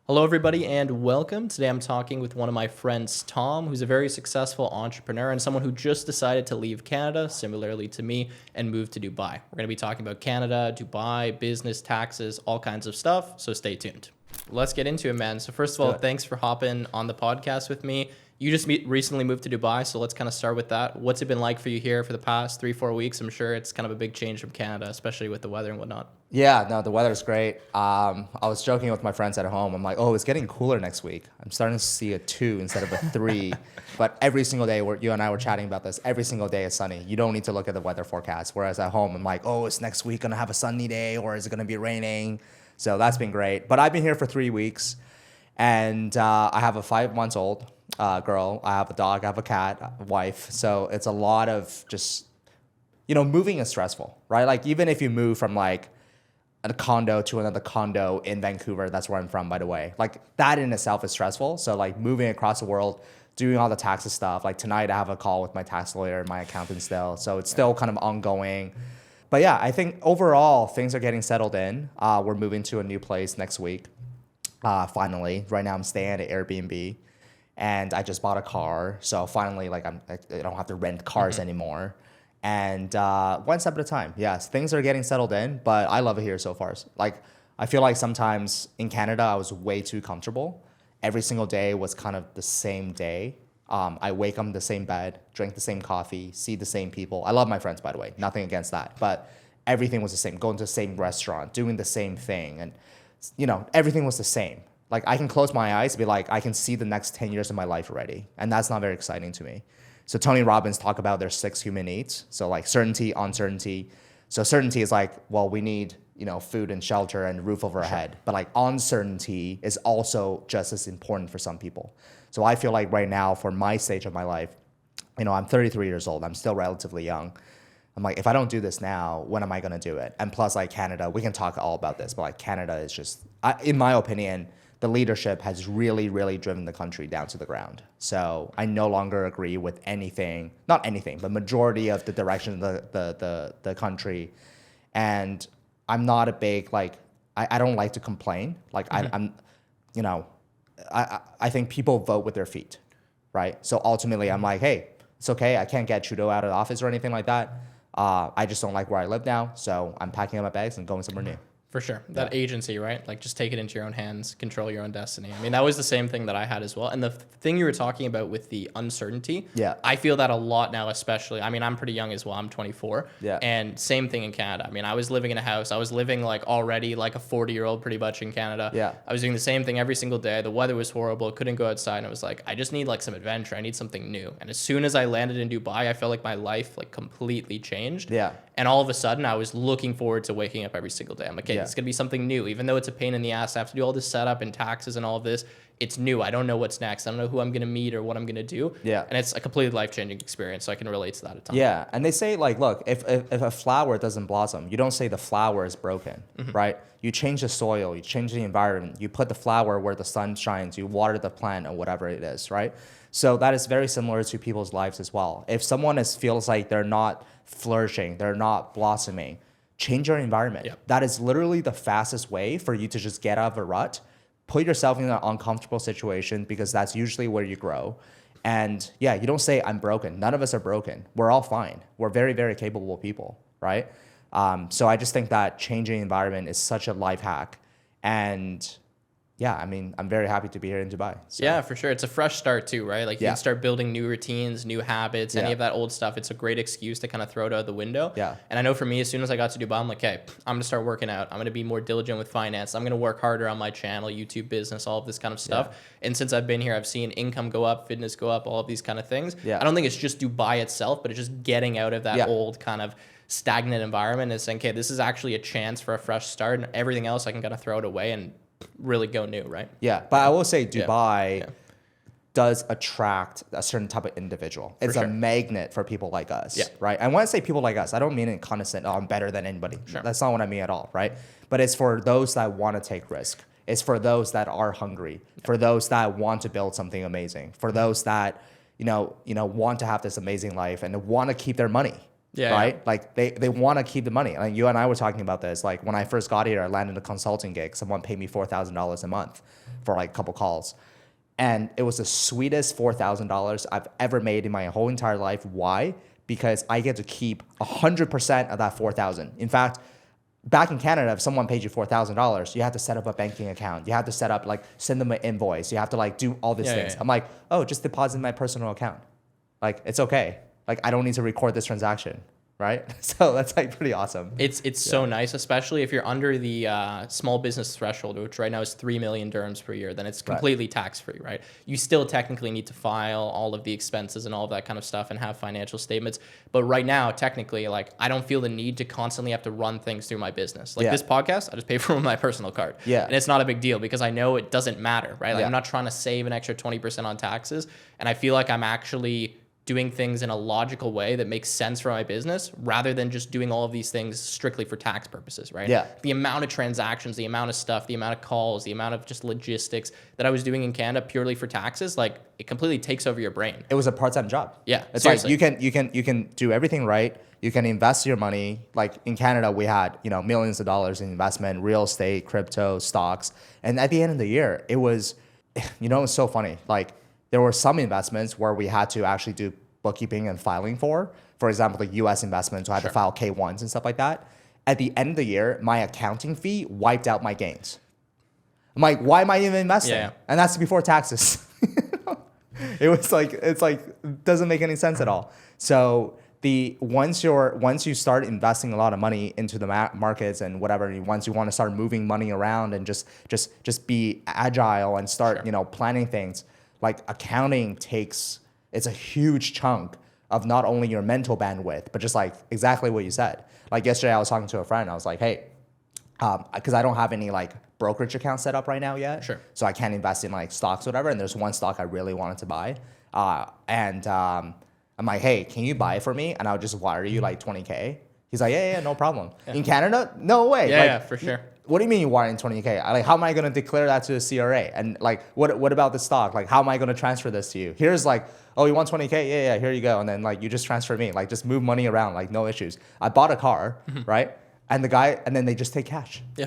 Hello, everybody, and welcome. Today I'm talking with one of my friends, Tom, who's a very successful entrepreneur and someone who just decided to leave Canada, similarly to me, and move to Dubai. We're going to be talking about Canada, Dubai, business, taxes, all kinds of stuff, so stay tuned. Let's get into it, man. So first of all, thanks for hopping on the podcast with me. You just recently moved to Dubai, so let's kind of start with that. What's it been like for you here for the past 3-4 weeks? I'm sure it's kind of a big change from Canada, especially with the weather and whatnot. Yeah, no, the weather's great. I was joking with my friends at home. I'm like, oh, it's getting cooler next week. I'm starting to see a 2 instead of a 3. But every single day, you and I were chatting about this. Every single day is sunny. You don't need to look at the weather forecast. Whereas at home, I'm like, oh, is next week going to have a sunny day or is it going to be raining? So that's been great. But I've been here for 3 weeks. And I have a 5-month-old girl. I have a dog. I have a cat, a wife. So it's a lot of just, moving is stressful, right? Like even if you move from like a condo to another condo in Vancouver, that's where I'm from, by the way. Like that in itself is stressful. So like moving across the world, doing all the taxes stuff. Like tonight I have a call with my tax lawyer and my accountant still. So it's still kind of ongoing. But yeah, I think overall things are getting settled in. We're moving to a new place next week. Finally, right now I'm staying at an Airbnb, and I just bought a car. So finally, like I don't have to rent cars anymore. And one step at a time. Yes, things are getting settled in, but I love it here so far. Like I feel like sometimes in Canada I was way too comfortable. Every single day was kind of the same day. I wake up in the same bed, drink the same coffee, see the same people. I love my friends, by the way. Nothing against that, but everything was the same. Going to the same restaurant, doing the same thing, and everything was the same. Like I can close my eyes and be like, I can see the next 10 years of my life already. And that's not very exciting to me. So Tony Robbins talk about their 6 human needs. So like certainty, uncertainty. So certainty is like, well, we need, food and shelter and roof over our head. But like uncertainty is also just as important for some people. So I feel like right now for my stage of my life, I'm 33 years old. I'm still relatively young. I'm like, if I don't do this now, when am I going to do it? And plus, like Canada, we can talk all about this, but like Canada is just, in my opinion, the leadership has really, really driven the country down to the ground. So I no longer agree with anything, not anything, but majority of the direction of the country. And I'm not a big, like, I don't like to complain. Like I think people vote with their feet, right? So ultimately I'm like, hey, it's okay. I can't get Trudeau out of the office or anything like that. I just don't like where I live now, so I'm packing up my bags and going somewhere new. For sure. That agency, right? Like just take it into your own hands, control your own destiny. I mean, that was the same thing that I had as well. And the thing you were talking about with the uncertainty, I feel that a lot now, especially. I mean, I'm pretty young as well. I'm 24. Yeah. And same thing in Canada. I mean, I was living in a house. I was living like already like a 40-year-old pretty much in Canada. Yeah. I was doing the same thing every single day. The weather was horrible. Couldn't go outside. And I was like, I just need like some adventure. I need something new. And as soon as I landed in Dubai, I felt like my life like completely changed. Yeah. And all of a sudden, I was looking forward to waking up every single day. I'm like, hey, it's going to be something new. Even though it's a pain in the ass, I have to do all this setup and taxes and all of this. It's new. I don't know what's next. I don't know who I'm going to meet or what I'm going to do. Yeah. And it's a completely life-changing experience, so I can relate to that a ton. Yeah. And they say, like, look, if a flower doesn't blossom, you don't say the flower is broken, right? You change the soil, you change the environment, you put the flower where the sun shines, you water the plant or whatever it is, right? So that is very similar to people's lives as well. If someone feels like they're not flourishing, they're not blossoming, change your environment. Yep. That is literally the fastest way for you to just get out of a rut, put yourself in an uncomfortable situation, because that's usually where you grow. And yeah, you don't say I'm broken. None of us are broken. We're all fine. We're very, very capable people, right? So I just think that changing environment is such a life hack. And yeah, I mean, I'm very happy to be here in Dubai. So. Yeah, for sure. It's a fresh start too, right? Like you can start building new routines, new habits, any of that old stuff. It's a great excuse to kind of throw it out the window. Yeah. And I know for me, as soon as I got to Dubai, I'm like, hey, I'm going to start working out. I'm going to be more diligent with finance. I'm going to work harder on my channel, YouTube business, all of this kind of stuff. Yeah. And since I've been here, I've seen income go up, fitness go up, all of these kind of things. Yeah. I don't think it's just Dubai itself, but it's just getting out of that old kind of stagnant environment and saying, okay, this is actually a chance for a fresh start, and everything else I can kind of throw it away and really go new, right? Yeah, but I will say Dubai does attract a certain type of individual. It's a magnet for people like us, right? And when I say people like us, I don't mean it condescending, oh, I'm better than anybody. Sure. That's not what I mean at all, right? But it's for those that want to take risk. It's for those that are hungry, for those that want to build something amazing, for those that, want to have this amazing life and want to keep their money, Yeah, right? yeah. Like they want to keep the money. Like you and I were talking about this. Like when I first got here, I landed a consulting gig. Someone paid me $4,000 a month for like a couple calls. And it was the sweetest $4,000 I've ever made in my whole entire life. Why? Because I get to keep 100% of that 4,000. In fact, back in Canada, if someone paid you $4,000, you have to set up a banking account. You have to set up, like, send them an invoice. You have to, like, do all these things. Yeah. I'm like, oh, just deposit in my personal account. Like, it's okay. Like, I don't need to record this transaction, right? So that's, like, pretty awesome. It's so nice, especially if you're under the small business threshold, which right now is 3 million dirhams per year. Then it's completely tax free, right? You still technically need to file all of the expenses and all of that kind of stuff and have financial statements. But right now, technically, like, I don't feel the need to constantly have to run things through my business. Like this podcast, I just pay for my personal card. Yeah. And it's not a big deal because I know it doesn't matter, right? Like I'm not trying to save an extra 20% on taxes. And I feel like I'm actually doing things in a logical way that makes sense for my business rather than just doing all of these things strictly for tax purposes, right? Yeah. The amount of transactions, the amount of stuff, the amount of calls, the amount of just logistics that I was doing in Canada purely for taxes, like it completely takes over your brain. It was a part-time job. Yeah, It's seriously. like you can do everything right. You can invest your money. Like in Canada, we had, millions of dollars in investment, real estate, crypto, stocks. And at the end of the year, it was, it's so funny. Like there were some investments where we had to actually do bookkeeping and filing for example, the US investments, so I had to file K1s and stuff like that. At the end of the year, my accounting fee wiped out my gains. I'm like, why am I even investing? Yeah. And that's before taxes. It's like doesn't make any sense at all. So once you start investing a lot of money into the markets and whatever, once you want to start moving money around and just be agile and start planning things, like accounting it's a huge chunk of not only your mental bandwidth, but just like exactly what you said. Like yesterday, I was talking to a friend. I was like, hey, because I don't have any like brokerage account set up right now yet. Sure. So I can't invest in like stocks or whatever. And there's one stock I really wanted to buy. I'm like, hey, can you buy it for me? And I'll just wire you like 20K. He's like, yeah, no problem. In Canada, no way. Yeah, for sure. What do you mean you wiring 20K? Like, how am I going to declare that to the CRA? And like, what about the stock? Like, how am I going to transfer this to you? Here's like, oh, you want 20K? Yeah, here you go. And then like, you just transfer me. Like, just move money around. Like, no issues. I bought a car, right? And then they just take cash. Yeah.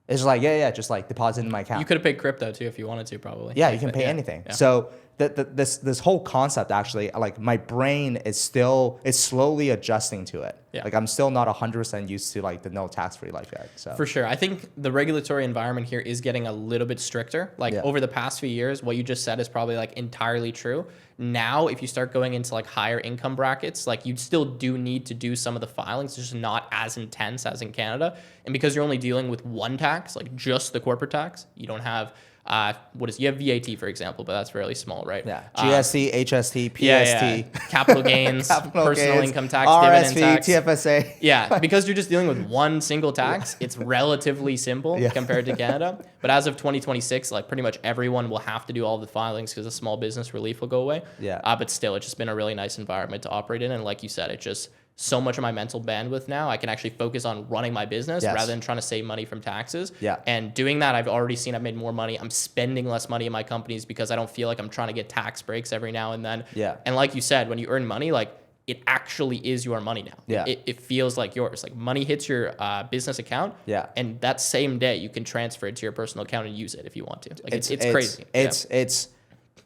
It's like, just like deposit in my account. You could have paid crypto too if you wanted to, probably. Yeah, you can pay anything. Yeah. So this whole concept actually, like my brain is slowly adjusting to it. Yeah. Like I'm still not 100% used to like the no tax free life yet. So For sure. I think the regulatory environment here is getting a little bit stricter. Like over the past few years, what you just said is probably like entirely true. Now, if you start going into like higher income brackets, like you still do need to do some of the filings, it's just not as intense as in Canada. And because you're only dealing with one tax, like just the corporate tax, you don't have you have VAT, for example, but that's fairly small, right? yeah, GST, HST, PST, Yeah. Capital gains, Capital personal gains, income tax, RSV, dividend tax. TFSA. Yeah, because you're just dealing with one single tax, it's relatively simple compared to Canada. But as of 2026, like pretty much everyone will have to do all the filings because the small business relief will go away. Yeah. But still, it's just been a really nice environment to operate in. And like you said, it's just so much of my mental bandwidth now. I can actually focus on running my business rather than trying to save money from taxes. Yeah. And doing that, I've already seen I've made more money. I'm spending less money in my companies because I don't feel like I'm trying to get tax breaks every now and then. Yeah. And like you said, when you earn money, like it actually is your money now. Yeah. It feels like yours. Like money hits your business account. Yeah. And that same day you can transfer it to your personal account and use it if you want to. Like it's crazy. It's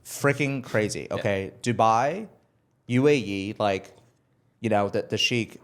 freaking crazy. Okay. Dubai, UAE, like, the Sheikh,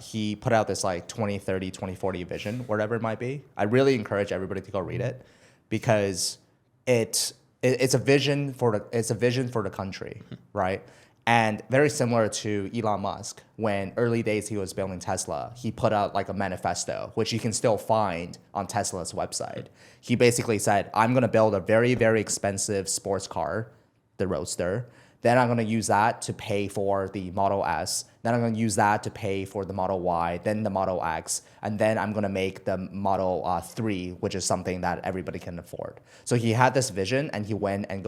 he put out this like 2030, 2040 vision, whatever it might be. I really encourage everybody to go read it because it's a vision for the country, right? And very similar to Elon Musk, when early days he was building Tesla, he put out like a manifesto, which you can still find on Tesla's website. He basically said, I'm going to build a very, very expensive sports car, the Roadster. Then I'm going to use that to pay for the Model S. Then I'm going to use that to pay for the Model Y, then the Model X. And then I'm going to make the Model 3, which is something that everybody can afford. So he had this vision and he went and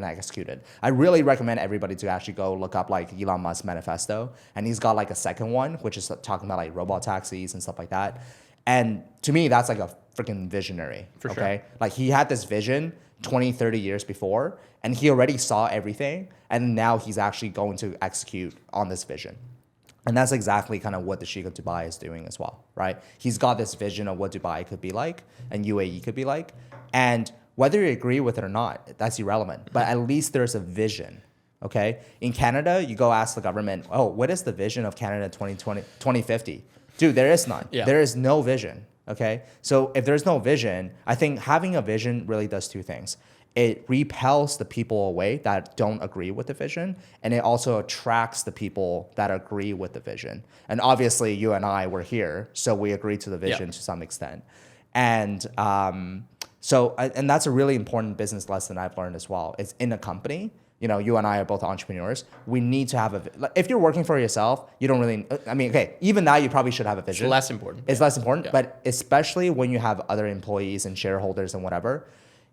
executed. I really recommend everybody to actually go look up like Elon Musk's manifesto. And he's got like a second one, which is talking about like robot taxis and stuff like that. And to me, that's like a freaking visionary. For sure. Okay. Like he had this vision 20, 30 years before, and he already saw everything, and now he's actually going to execute on this vision. And that's exactly kind of what the Sheikh of Dubai is doing as well, right? He's got this vision of what Dubai could be like and UAE could be like. And whether you agree with it or not, that's irrelevant. But at least there's a vision, okay? In Canada, you go ask the government, oh, what is the vision of Canada 2050? Dude, there is none. Yeah. There is no vision, okay? So if there's no vision, I think having a vision really does two things. It repels the people away that don't agree with the vision, and it also attracts the people that agree with the vision. And obviously, you and I were here, so we agreed to the vision to some extent. And and that's a really important business lesson I've learned as well. It's in a company. You know, you and I are both entrepreneurs. We need to have if you're working for yourself, you don't really, I mean, okay, even now you probably should have a vision. It's less important. It's less important, but especially when you have other employees and shareholders and whatever,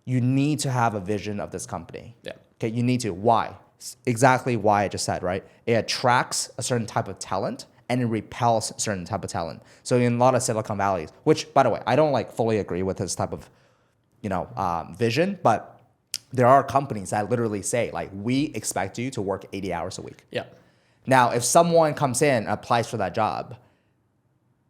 you need to have a vision of this company. Yeah. Okay, you need to. Why? Exactly why I just said, right? It attracts a certain type of talent and it repels a certain type of talent. So in a lot of Silicon Valleys, which by the way, I don't like fully agree with this type of, vision, but there are companies that literally say like, we expect you to work 80 hours a week. Yeah. Now, if someone comes in and applies for that job,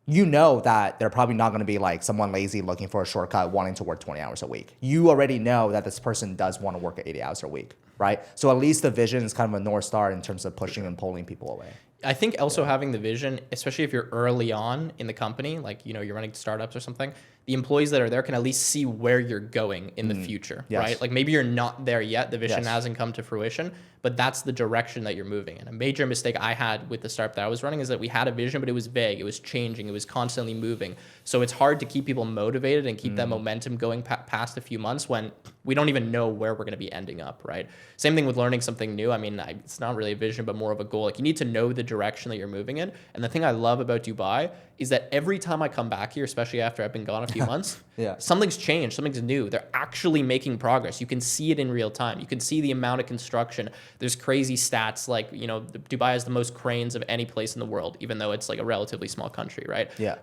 you know that they're probably not going to be like someone lazy looking for a shortcut wanting to work 20 hours a week. You already know that this person does want to work 80 hours a week, right? So at least the vision is kind of a North Star in terms of pushing and pulling people away. I think also having the vision, especially if you're early on in the company, like, you're running startups or something, the employees that are there can at least see where you're going in the future, right? Like maybe you're not there yet. The vision hasn't come to fruition, but that's the direction that you're moving in. A major mistake I had with the startup that I was running is that we had a vision, but it was vague. It was changing. It was constantly moving. So it's hard to keep people motivated and keep that momentum going past a few months when we don't even know where we're going to be ending up, right? Same thing with learning something new. I mean, it's not really a vision, but more of a goal. Like you need to know the direction that you're moving in. And the thing I love about Dubai is that every time I come back here, especially after I've been gone a few months, something's changed, something's new. They're actually making progress. You can see it in real time. You can see the amount of construction. There's crazy stats like, Dubai has the most cranes of any place in the world, even though it's like a relatively small country, right? Yeah.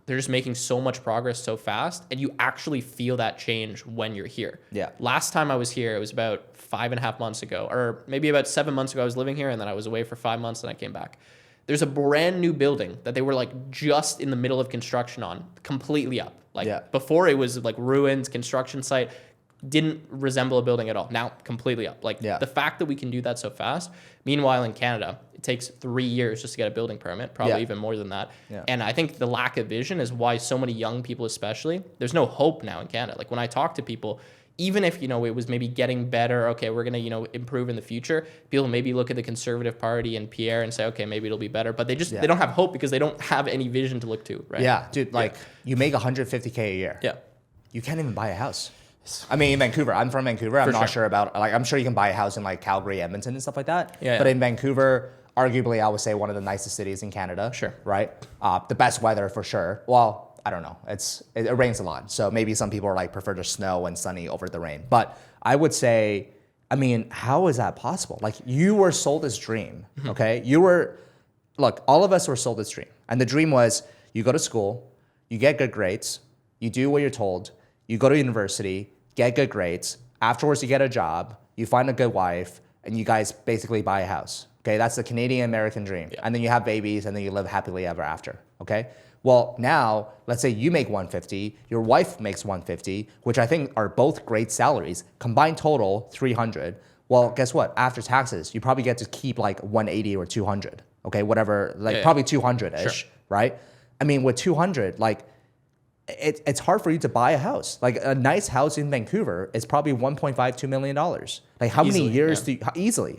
They're just making so much progress so fast, and you actually feel that change when you're here. Yeah. Last time I was here, it was about 5.5 months ago, or maybe about 7 months ago. I was living here, and then I was away for 5 months, and I came back. There's a brand new building that they were like just in the middle of construction on, completely up. Like before it was like ruins, construction site, didn't resemble a building at all. Now completely up. Like the fact that we can do that so fast. Meanwhile, in Canada, it takes 3 years just to get a building permit, probably even more than that. Yeah. And I think the lack of vision is why so many young people, especially, there's no hope now in Canada. Like when I talk to people, even if, it was maybe getting better, okay, we're going to, improve in the future, people maybe look at the Conservative Party and Pierre and say, okay, maybe it'll be better. But they just, they don't have hope because they don't have any vision to look to, right? Yeah, dude, you make $150K a year. Yeah. You can't even buy a house. I mean, in Vancouver, I'm from Vancouver. I'm not sure about, I'm sure you can buy a house in like Calgary, Edmonton and stuff like that. Yeah. But in Vancouver, arguably, I would say one of the nicest cities in Canada. Sure. Right? The best weather for sure. Well, I don't know. It rains a lot. So maybe some people are like prefer the snow and sunny over the rain. But I would say, I mean, how is that possible? Like you were sold this dream, okay? Look, all of us were sold this dream. And the dream was you go to school, you get good grades, you do what you're told, you go to university, get good grades, afterwards you get a job, you find a good wife, and you guys basically buy a house. Okay, that's the Canadian-American dream. Yeah. And then you have babies and then you live happily ever after, okay? Well, now, let's say you make 150, your wife makes 150, which I think are both great salaries, combined total 300. Well, guess what? After taxes, you probably get to keep like 180 or 200, okay? Whatever, probably 200-ish, right? I mean, with 200, like, it's hard for you to buy a house. Like a nice house in Vancouver is probably $1.5–2 million. Like how many years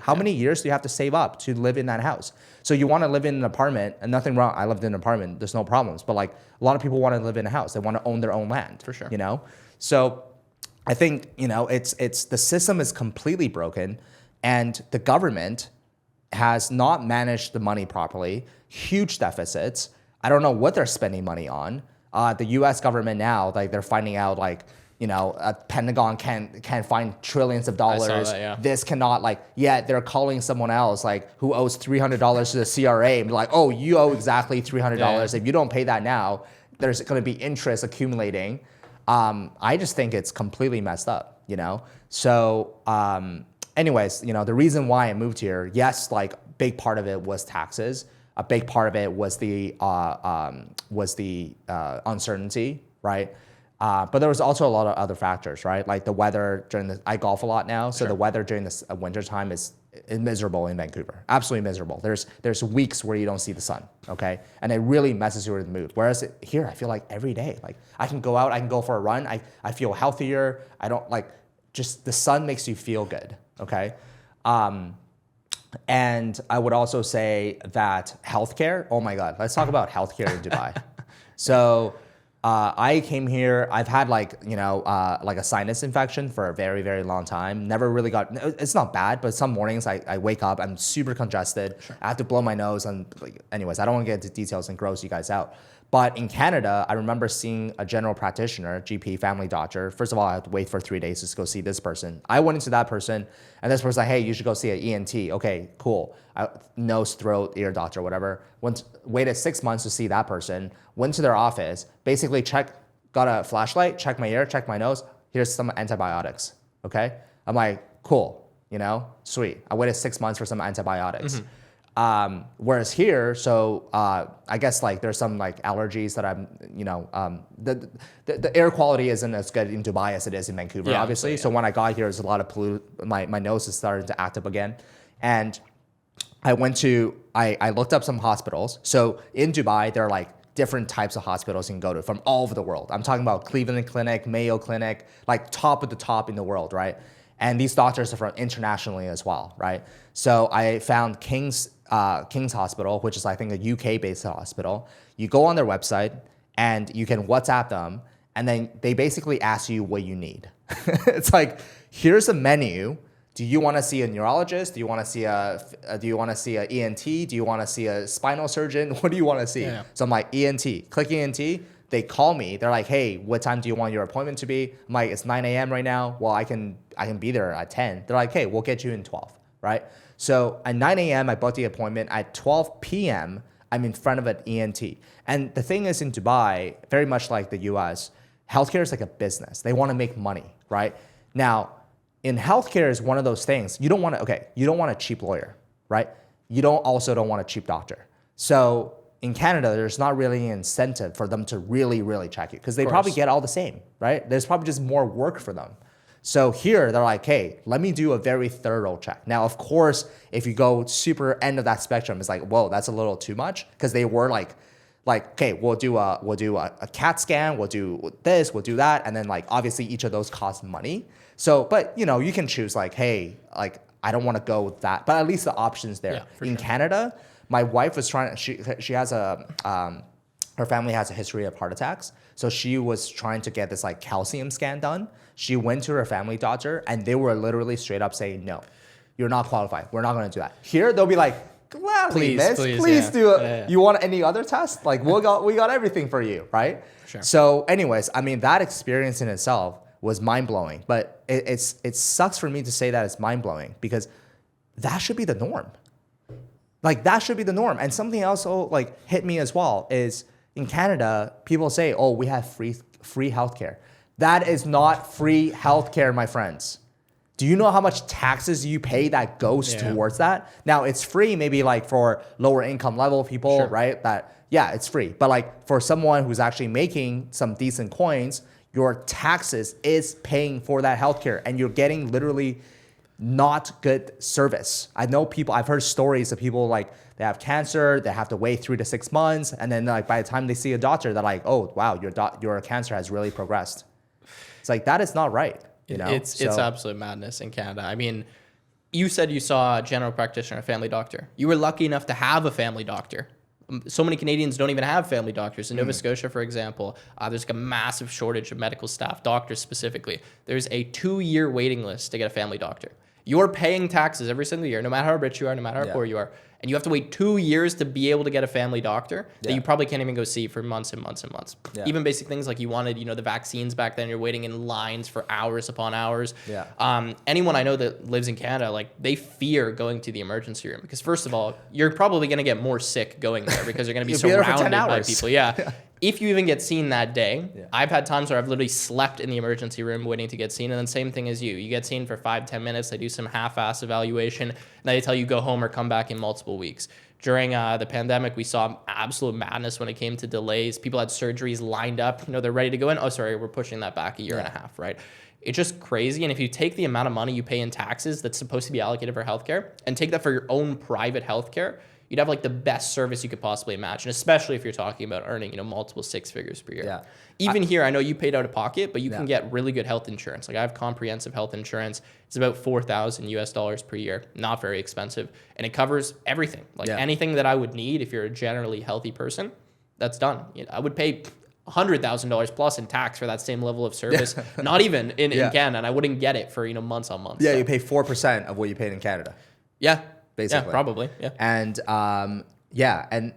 how many years do you have to save up to live in that house? So you want to live in an apartment, and nothing wrong. I lived in an apartment. There's no problems. But like a lot of people want to live in a house. They want to own their own land. For sure. So I think it's the system is completely broken, and the government has not managed the money properly. Huge deficits. I don't know what they're spending money on. The U.S. government now, like they're finding out, like a Pentagon can't find trillions of dollars. I saw that, yeah. This cannot they're calling someone else like who owes $300 to the CRA and be like, oh, you owe exactly $300. Yeah. If you don't pay that now, there's going to be interest accumulating. I just think it's completely messed up. So anyways, the reason why I moved here, yes, like big part of it was taxes. a big part of it was the uncertainty, right? But there was also a lot of other factors, right? Like the weather I golf a lot now, so the weather during this winter time is miserable in Vancouver, absolutely miserable. There's weeks where you don't see the sun, okay? And it really messes you with the mood. Whereas here, I feel like every day, like I can go out, I can go for a run, I feel healthier. I don't just the sun makes you feel good, okay? And I would also say that healthcare, oh my God, let's talk about healthcare in Dubai. So I came here, I've had like a sinus infection for a very, very long time. Never really it's not bad, but some mornings I wake up, I'm super congested. Sure. I have to blow my nose and anyways, I don't want to get into details and gross you guys out. But in Canada, I remember seeing a general practitioner, GP, family doctor. First of all, I had to wait for 3 days to go see this person. I went into that person, and this person's like, hey, you should go see an ENT. Okay, cool. Nose, throat, ear doctor, whatever. Waited 6 months to see that person. Went to their office, basically got a flashlight, checked my ear, checked my nose. Here's some antibiotics, okay? I'm like, cool, sweet. I waited 6 months for some antibiotics. Mm-hmm. Whereas here, so I guess like there's some like allergies that I'm, the air quality isn't as good in Dubai as it is in Vancouver, obviously. So when I got here, there's a lot of my nose is starting to act up again. And I looked up some hospitals. So in Dubai, there are like different types of hospitals you can go to from all over the world. I'm talking about Cleveland Clinic, Mayo Clinic, like top of the top in the world, right? And these doctors are from internationally as well, right? So I found King's Hospital, which is I think a UK-based hospital. You go on their website and you can WhatsApp them, and then they basically ask you what you need. It's like, here's a menu. Do you want to see a neurologist? Do you want to see a ENT? Do you want to see a spinal surgeon? What do you want to see? Yeah. So I'm like, ENT. Click ENT. They call me. They're like, hey, what time do you want your appointment to be? I'm like, it's 9 a.m. right now. Well, I can be there at 10. They're like, hey, we'll get you in 12, right? So at 9 a.m., I booked the appointment. At 12 p.m., I'm in front of an ENT. And the thing is in Dubai, very much like the US, healthcare is like a business. They want to make money, right? Now, in healthcare is one of those things. You don't want a cheap lawyer, right? You don't want a cheap doctor. So in Canada, there's not really an incentive for them to really, really check you because they probably get all the same, right? There's probably just more work for them. So here, they're like, hey, let me do a very thorough check. Now, of course, if you go super end of that spectrum, it's like, whoa, that's a little too much because they were like, okay, we'll do a CAT scan, we'll do this, we'll do that, and then like obviously each of those costs money. So, but you can choose like, hey, like I don't want to go with that, but at least the option's there. Yeah, in Canada, my wife was she has her family has a history of heart attacks. So she was trying to get this like calcium scan done. She went to her family doctor and they were literally straight up saying, no, you're not qualified. We're not going to do that. Here, they'll be like, gladly, please do it. Yeah. You want any other test? Like we got everything for you, right? Sure. So anyways, I mean, that experience in itself was mind-blowing, but it sucks for me to say that it's mind-blowing because that should be the norm. Like that should be the norm. And something else like hit me as well is in Canada, people say, oh, we have free healthcare. That is not free healthcare, my friends. Do you know how much taxes you pay that goes towards that? Now it's free maybe like for lower income level people, right? It's free. But like for someone who's actually making some decent coins, your taxes is paying for that healthcare and you're getting literally not good service. I've heard stories of people like they have cancer, they have to wait 3 to 6 months, and then like by the time they see a doctor, they're like, oh wow, your cancer has really progressed. It's like that is not right. It's absolute madness in Canada. I mean, you said you saw a general practitioner, a family doctor. You were lucky enough to have a family doctor. So many Canadians don't even have family doctors. In Nova Scotia, for example, there's like a massive shortage of medical staff, doctors specifically. There's a 2-year waiting list to get a family doctor. You're paying taxes every single year, no matter how rich you are, no matter how poor you are. And you have to wait 2 years to be able to get a family doctor that you probably can't even go see for months and months and months. Yeah. Even basic things like you wanted, the vaccines back then, you're waiting in lines for hours upon hours. Yeah. Anyone I know that lives in Canada, like they fear going to the emergency room because first of all, you're probably going to get more sick going there because you're going to be surrounded by people. Yeah. If you even get seen that day, I've had times where I've literally slept in the emergency room waiting to get seen. And then same thing as you. You get seen for 5-10 minutes. They do some half-ass evaluation. And they tell you go home or come back in multiple weeks. During the pandemic, we saw absolute madness when it came to delays. People had surgeries lined up. They're ready to go in. Oh, sorry, we're pushing that back a year and a half, right? It's just crazy. And if you take the amount of money you pay in taxes that's supposed to be allocated for healthcare and take that for your own private healthcare, you'd have like the best service you could possibly imagine, especially if you're talking about earning, multiple six figures per year. Yeah. Even here, I know you paid out of pocket, but you can get really good health insurance. Like I have comprehensive health insurance. It's about $4,000 per year. Not very expensive. And it covers everything. Like anything that I would need if you're a generally healthy person, that's done. I would pay $100,000 plus in tax for that same level of service. Not even in Canada. And I wouldn't get it for, months on months. Yeah, so. You pay 4% of what you paid in Canada. Yeah. Basically. Yeah, probably. Yeah. And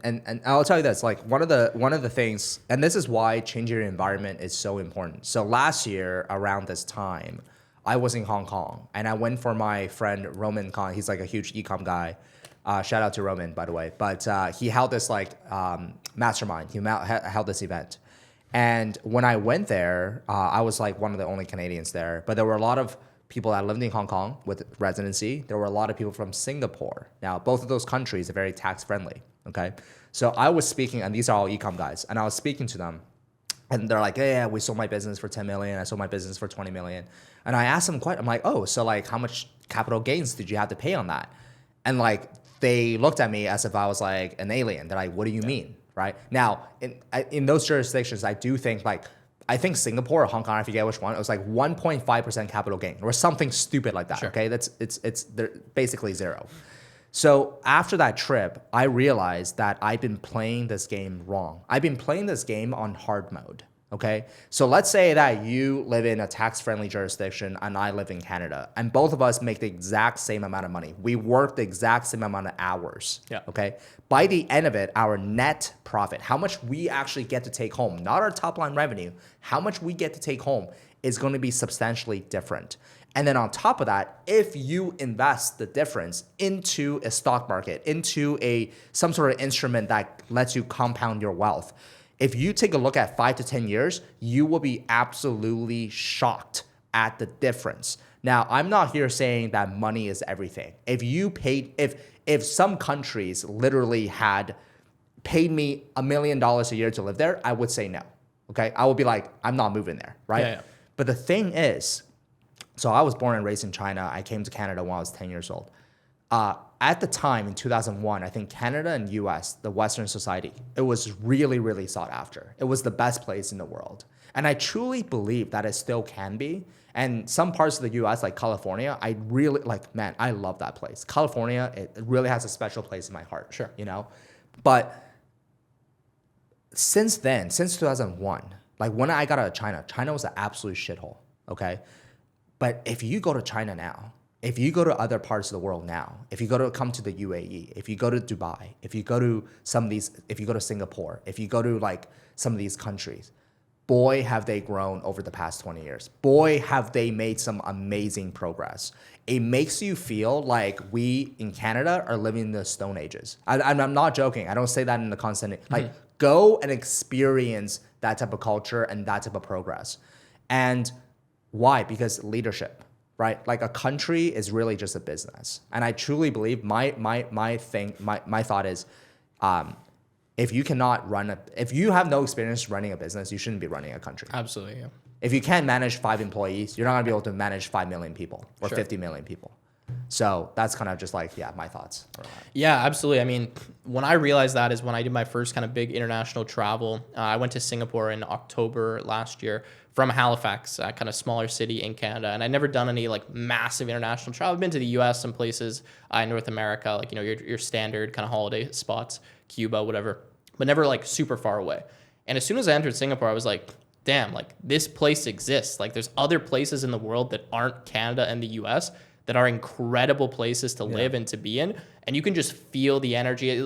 and I'll tell you this, like one of the things, and this is why changing your environment is so important. So last year around this time, I was in Hong Kong and I went for my friend Roman Khan. He's like a huge e-com guy. Shout out to Roman, by the way. But he held this mastermind. He held this event. And when I went there, I was like one of the only Canadians there. But there were a lot of people that lived in Hong Kong with residency. There were a lot of people from Singapore. Now, both of those countries are very tax friendly, okay? So I was speaking, and these are all e-com guys, and I was speaking to them, and they're like, yeah, we sold my business for 10 million. I sold my business for 20 million. And I asked them I'm like, oh, so like how much capital gains did you have to pay on that? And like, they looked at me as if I was like an alien. They're like, what do you mean, right? Now, in those jurisdictions, I do think I think Singapore or Hong Kong, I forget which one, it was like 1.5% capital gain or something stupid like that. Sure. Okay, it's they're basically zero. So after that trip, I realized that I've been playing this game wrong. I've been playing this game on hard mode. Okay, so let's say that you live in a tax-friendly jurisdiction and I live in Canada, and both of us make the exact same amount of money. We work the exact same amount of hours. Yeah. Okay. By the end of it, our net profit, how much we actually get to take home, not our top-line revenue, how much we get to take home is going to be substantially different. And then on top of that, if you invest the difference into a stock market, into some sort of instrument that lets you compound your wealth, if you take a look at 5 to 10 years, you will be absolutely shocked at the difference. Now, I'm not here saying that money is everything. If some countries literally had paid me $1 million a year to live there, I would say no. Okay, I would be like, I'm not moving there, right? Yeah. But the thing is, so I was born and raised in China. I came to Canada when I was 10 years old. At the time, in 2001, I think Canada and US, the Western society, it was really, really sought after. It was the best place in the world. And I truly believe that it still can be. And some parts of the US, like California, I really, I love that place. California, it really has a special place in my heart. Sure. But since then, since 2001, when I got out of China, China was an absolute shithole, okay? But if you go to China now, if you go to other parts of the world now, if you come to the UAE, if you go to Dubai, if you go to Singapore, if you go to some of these countries, boy, have they grown over the past 20 years. Boy, have they made some amazing progress. It makes you feel like we in Canada are living in the Stone Ages. I'm not joking. I don't say that in the constant, go and experience that type of culture and that type of progress. And why? Because leadership. Right? A country is really just a business. And I truly believe my thought is, if you have no experience running a business, you shouldn't be running a country. Absolutely, yeah. If you can't manage 5 employees, you're not gonna be able to manage 5 million people or 50 million people. So that's kind of just my thoughts. Yeah, absolutely. I mean, when I realized that is when I did my first kind of big international travel. I went to Singapore in October last year from Halifax, a kind of smaller city in Canada. And I'd never done any massive international travel. I've been to the US, some places in North America, your standard kind of holiday spots, Cuba, whatever, but never super far away. And as soon as I entered Singapore, I was like, damn, this place exists. There's other places in the world that aren't Canada and the US that are incredible places to live and to be in. And you can just feel the energy.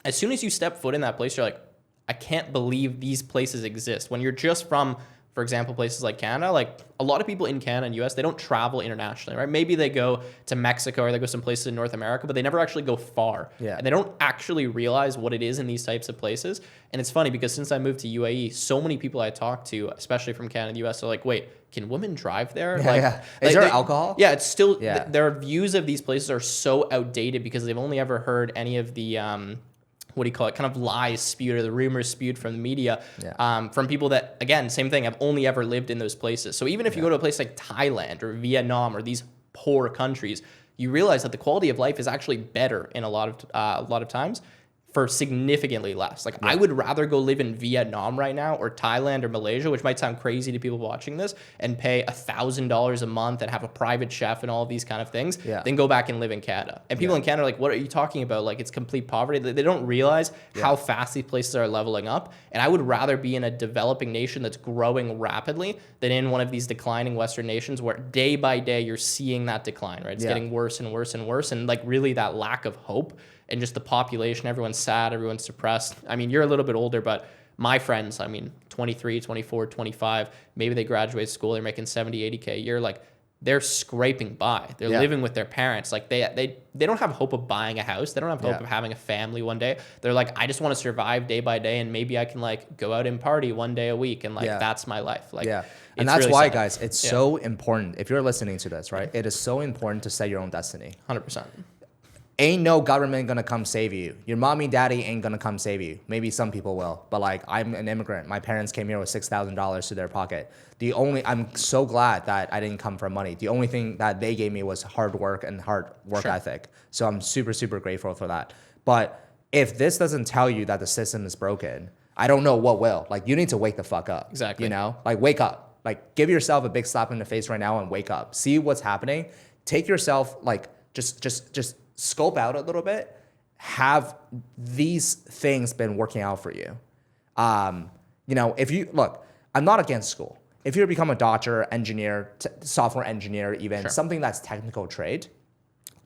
As soon as you step foot in that place, you're like, I can't believe these places exist. When you're just from, for example, places like Canada, a lot of people in Canada and US, they don't travel internationally, right? Maybe they go to Mexico or they go some places in North America, but they never actually go far. Yeah. And they don't actually realize what it is in these types of places. And it's funny because since I moved to UAE, so many people I talk to, especially from Canada and US, are like, wait, can women drive there? Yeah, Like, yeah. Is there alcohol? Yeah, it's still, Yeah. their views of these places are so outdated because they've only ever heard any of the, what do you call it, kind of lies spewed or the rumors spewed from the media, from people that, again, same thing, have only ever lived in those places. So even if you go to a place like Thailand or Vietnam or these poor countries, you realize that the quality of life is actually better in a lot of times for significantly less. Like, I would rather go live in Vietnam right now or Thailand or Malaysia, which might sound crazy to people watching this, and pay $1,000 a month and have a private chef and all of these kind of things, than go back and live in Canada. And people in Canada are like, what are you talking about? Like, it's complete poverty. They don't realize how fast these places are leveling up. And I would rather be in a developing nation that's growing rapidly than in one of these declining Western nations where day by day you're seeing that decline, right? It's getting worse and worse and worse. And like really that lack of hope and just the population, everyone's sad, everyone's depressed. I mean, you're a little bit older, but my friends, I mean, 23, 24, 25, maybe they graduate school, they're making 70, 80K a year. Like, they're scraping by. They're living with their parents. Like, they don't have hope of buying a house. They don't have hope of having a family one day. They're like, I just want to survive day by day, and maybe I can like go out and party one day a week, and like that's my life. Like, and that's really why, sad. guys, it's so important. If you're listening to this, right, it is so important to set your own destiny. 100%. Ain't no government gonna come save you. Your mommy, daddy ain't gonna come save you. Maybe some people will, but like, I'm an immigrant. My parents came here with $6,000 to their pocket. I'm so glad that I didn't come from money. The only thing that they gave me was hard work and hard work ethic. So I'm super, super grateful for that. But if this doesn't tell you that the system is broken, I don't know what will. Like, you need to wake the fuck up. Exactly. You know, like, wake up. Like, give yourself a big slap in the face right now and wake up. See what's happening. Take yourself, like, just scope out a little bit. Have these things been working out for you? You know, if you look, I'm not against school. If you become a doctor, engineer, software engineer, even something that's technical trade,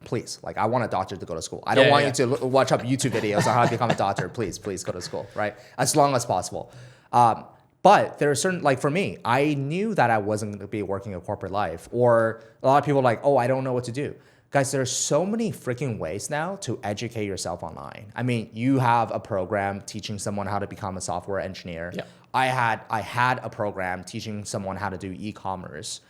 please, like, I want a doctor to go to school. I don't want you to watch up YouTube videos on how to become a doctor. Please go to school, right? As long as possible. But there are certain, like, for me, I knew that I wasn't going to be working a corporate life, or a lot of people are like, oh, I don't know what to do. Guys, there's so many freaking ways now to educate yourself online. I mean, you have a program teaching someone how to become a software engineer. Yeah. I had a program teaching someone how to do e-commerce.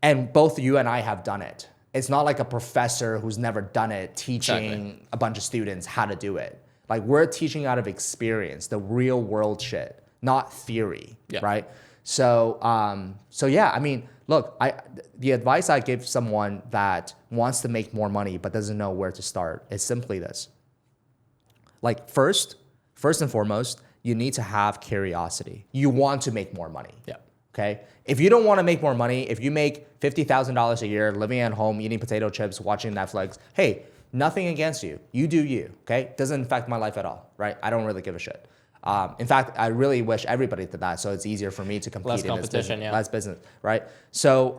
And both you and I have done it. It's not like a professor who's never done it teaching a bunch of students how to do it. Like, we're teaching out of experience, the real world shit, not theory, right? So, yeah, I mean, look, the advice I give someone that wants to make more money but doesn't know where to start is simply this. Like, first and foremost, you need to have curiosity. You want to make more money. Yeah. Okay? If you don't want to make more money, if you make $50,000 a year living at home, eating potato chips, watching Netflix, hey, nothing against you. You do you, okay? Doesn't affect my life at all, right? I don't really give a shit. In fact, I really wish everybody did that, so it's easier for me to compete in this business. Less business, right? So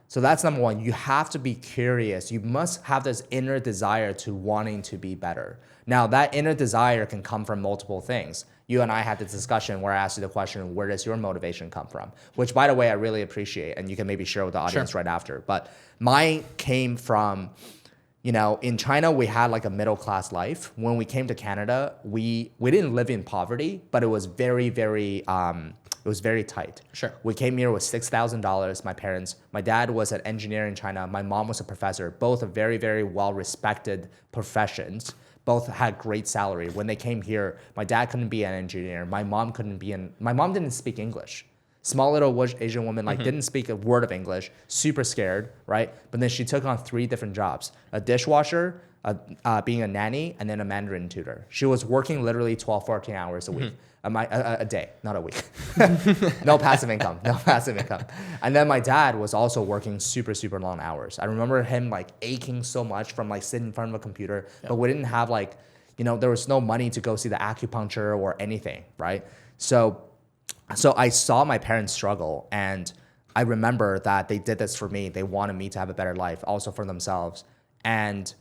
that's number one. You have to be curious. You must have this inner desire to wanting to be better. Now, that inner desire can come from multiple things. You and I had this discussion where I asked you the question, where does your motivation come from? Which, by the way, I really appreciate, and you can maybe share with the audience right after. But mine came from, you know, in China, we had like a middle-class life. When we came to Canada, we didn't live in poverty, but it was very, very, it was very tight. Sure. We came here with $6,000, my parents. My dad was an engineer in China. My mom was a professor. Both are very, very well-respected professions. Both had great salary. When they came here, my dad couldn't be an engineer. My mom didn't speak English. Small little Asian woman, like, didn't speak a word of English, super scared, right? But then she took on 3 different jobs: a dishwasher, being a nanny, and then a Mandarin tutor. She was working literally 12, 14 hours a week, a day, not a week. No passive income. And then my dad was also working super, super long hours. I remember him like aching so much from like sitting in front of a computer, but we didn't have like, you know, there was no money to go see the acupuncture or anything, right? So I saw my parents struggle, and I remember that they did this for me. They wanted me to have a better life, also for themselves. And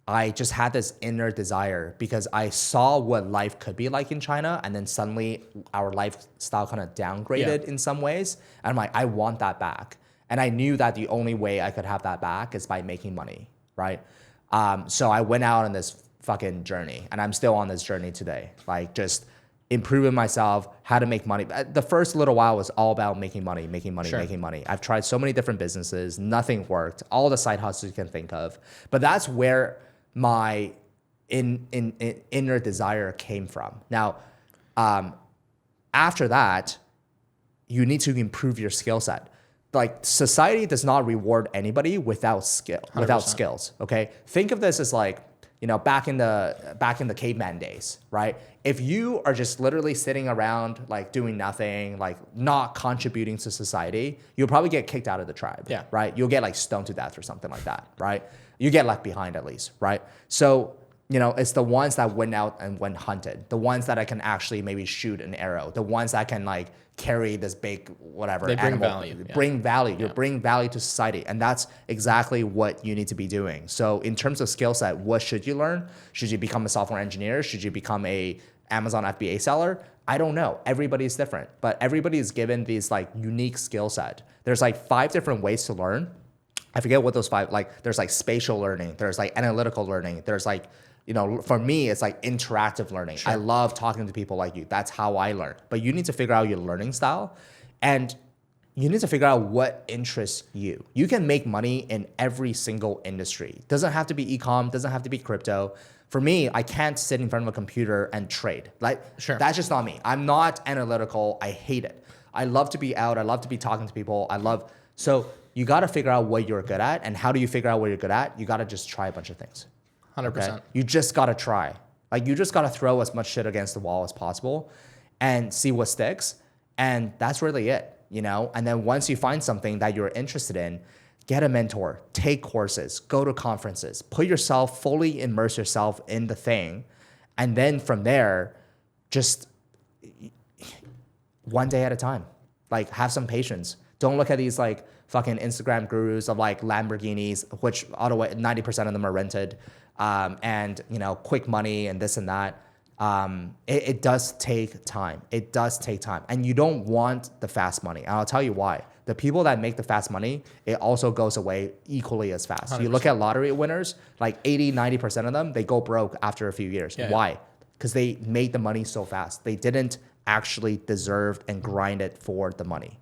I just had this inner desire because I saw what life could be like in China, and then suddenly our lifestyle kind of downgraded in some ways. And I'm like, I want that back. And I knew that the only way I could have that back is by making money, right? So I went out on this fucking journey, and I'm still on this journey today. Like, just improving myself, how to make money. The first little while was all about making money, Sure. making money. I've tried so many different businesses, nothing worked. All the side hustles you can think of, but that's where my inner desire came from. Now, after that, you need to improve your skill set. Like society does not reward anybody without skills. Okay, think of this as like, back in the caveman days, right? If you are just literally sitting around like doing nothing, like not contributing to society, you'll probably get kicked out of the tribe. Yeah. Right. You'll get like stoned to death or something like that. Right. You get left behind at least. Right. So it's the ones that went out and went hunted, the ones that I can actually maybe shoot an arrow, the ones that can like carry this big whatever They bring animal, value. Yeah. bring value. You Yeah. bring value to society, and that's exactly what you need to be doing. So in terms of skill set, what should you learn? Should you become a software engineer? Should you become a Amazon FBA seller? I don't know. Everybody's different, but everybody is given these like unique skill set. There's like 5 different ways to learn. I forget what those 5, like there's like spatial learning, there's like analytical learning, there's like, for me, it's like interactive learning. Sure. I love talking to people like you. That's how I learn. But you need to figure out your learning style, and you need to figure out what interests you. You can make money in every single industry. Doesn't have to be e-com, doesn't have to be crypto. For me, I can't sit in front of a computer and trade. Like, Sure. That's just not me. I'm not analytical. I hate it. I love to be out. I love to be talking to people. So you got to figure out what you're good at. And how do you figure out what you're good at? You got to just try a bunch of things. 100%. Okay? You just got to try. Like, you just got to throw as much shit against the wall as possible and see what sticks. And that's really it, And then once you find something that you're interested in, get a mentor, take courses, go to conferences, fully immerse yourself in the thing. And then from there, just one day at a time, like have some patience. Don't look at these like fucking Instagram gurus of like Lamborghinis, which 90% of them are rented, and quick money and this and that. It does take time. It does take time, and you don't want the fast money. And I'll tell you why. The people that make the fast money, it also goes away equally as fast. 100%. You look at lottery winners, like 80-90% of them, they go broke after a few years. Yeah, Why? Because they made the money so fast. They didn't actually deserve and grind it for the money,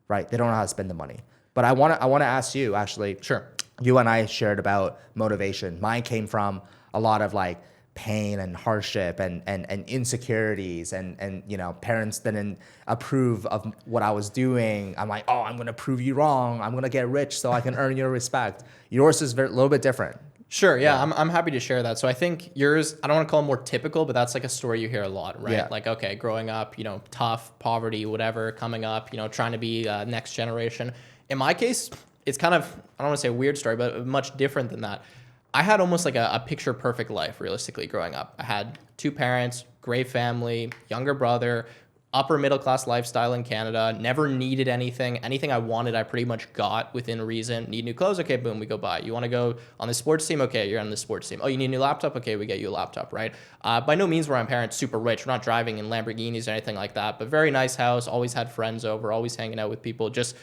right? They don't know how to spend the money. But I want to ask you, actually. Sure. You and I shared about motivation. Mine came from a lot of like pain and hardship and insecurities and parents didn't approve of what I was doing. I'm like, oh, I'm gonna prove you wrong. I'm gonna get rich so I can earn your respect. Yours is a little bit different. Sure. Yeah. I'm happy to share that. So I think yours, I don't want to call it more typical, but that's like a story you hear a lot, right? Yeah. Like, okay, growing up, tough, poverty, whatever, coming up, trying to be next generation. In my case, it's kind of, I don't want to say a weird story, but much different than that. I had almost like a picture perfect life, realistically, growing up. I had 2 parents, great family, younger brother, upper middle class lifestyle in Canada, never needed anything. Anything I wanted, I pretty much got within reason. Need new clothes? Okay, boom, we go buy. You want to go on the sports team? Okay, you're on the sports team. Oh, you need a new laptop? Okay, we get you a laptop, right? By no means were my parents super rich. We're not driving in Lamborghinis or anything like that, but very nice house, always had friends over, always hanging out with people, just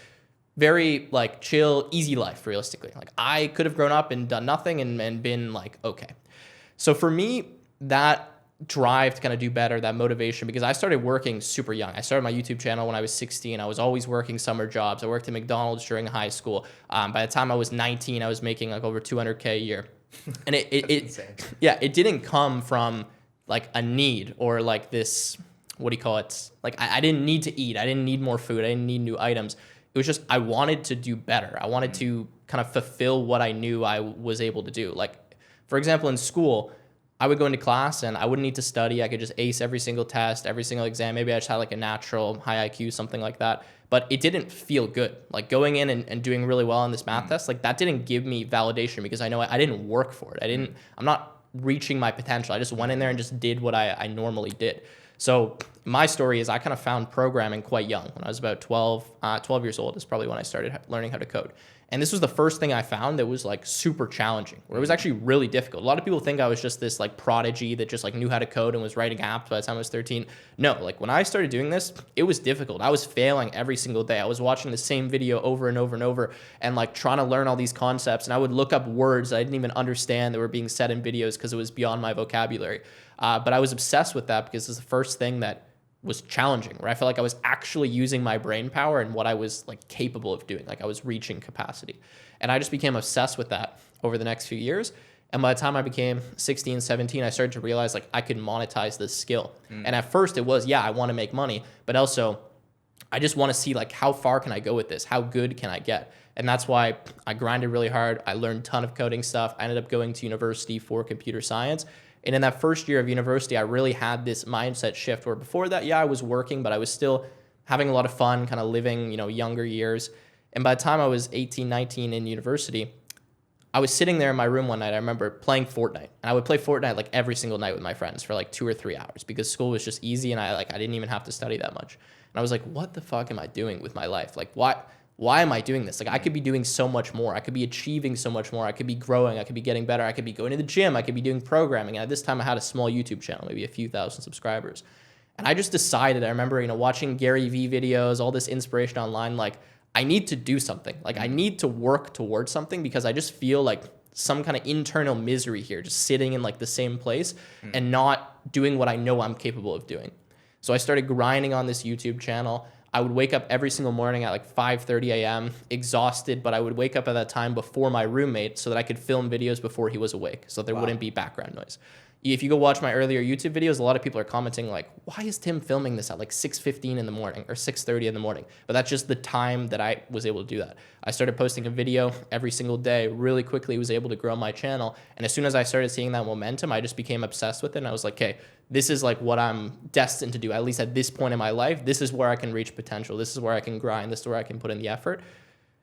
very like chill, easy life, realistically. Like I could have grown up and done nothing and been like, okay. So for me, that drive to kind of do better, that motivation, because I started working super young. I started my YouTube channel when I was 16. I was always working summer jobs. I worked at McDonald's during high school. By the time I was 19, I was making like over $200K a year. And it didn't come from like a need or like this, what do you call it? Like I didn't need to eat. I didn't need more food. I didn't need new items. It was just, I wanted to do better. I wanted to kind of fulfill what I knew I was able to do. Like, for example, in school, I would go into class and I wouldn't need to study. I could just ace every single test, every single exam. Maybe I just had like a natural high IQ, something like that. But it didn't feel good. Like going in and doing really well on this math test, like that didn't give me validation because I know I didn't work for it. I'm not reaching my potential. I just went in there and just did what I normally did. So my story is I kind of found programming quite young. When I was about 12 years old is probably when I started learning how to code. And this was the first thing I found that was like super challenging, where it was actually really difficult. A lot of people think I was just this like prodigy that just like knew how to code and was writing apps by the time I was 13. No, like when I started doing this, it was difficult. I was failing every single day. I was watching the same video over and over and over and like trying to learn all these concepts. And I would look up words I didn't even understand that were being said in videos because it was beyond my vocabulary. But I was obsessed with that because it's the first thing that was challenging, where I felt like I was actually using my brain power and what I was like capable of doing. Like I was reaching capacity. And I just became obsessed with that over the next few years. And by the time I became 16, 17, I started to realize like I could monetize this skill. And at first it was, yeah, I want to make money, but also I just want to see like how far can I go with this? How good can I get? And that's why I grinded really hard. I learned a ton of coding stuff. I ended up going to university for computer science. And in that first year of university, I really had this mindset shift where before that, yeah, I was working, but I was still having a lot of fun, kind of living, younger years. And by the time I was 18, 19 in university, I was sitting there in my room one night. I remember playing Fortnite, and I would play Fortnite like every single night with my friends for like 2 or 3 hours because school was just easy, and I didn't even have to study that much. And I was like, what the fuck am I doing with my life? Like, why am I doing this? Like, I could be doing so much more. I could be achieving so much more. I could be growing. I could be getting better. I could be going to the gym. I could be doing programming. And at this time, I had a small YouTube channel, maybe a few thousand subscribers. And I just decided, I remember, watching Gary Vee videos, all this inspiration online, like, I need to do something. Like, I need to work towards something because I just feel like some kind of internal misery here, just sitting in like the same place and not doing what I know I'm capable of doing. So I started grinding on this YouTube channel. I would wake up every single morning at like 5:30 a.m. exhausted, but I would wake up at that time before my roommate so that I could film videos before he was awake, so there wouldn't be background noise. If you go watch my earlier YouTube videos, a lot of people are commenting like, why is Tim filming this at like 6:15 in the morning or 6:30 in the morning? But that's just the time that I was able to do that. I started posting a video every single day, really quickly was able to grow my channel. And as soon as I started seeing that momentum, I just became obsessed with it. And I was like, okay, this is like what I'm destined to do, at least at this point in my life. This is where I can reach potential. This is where I can grind. This is where I can put in the effort.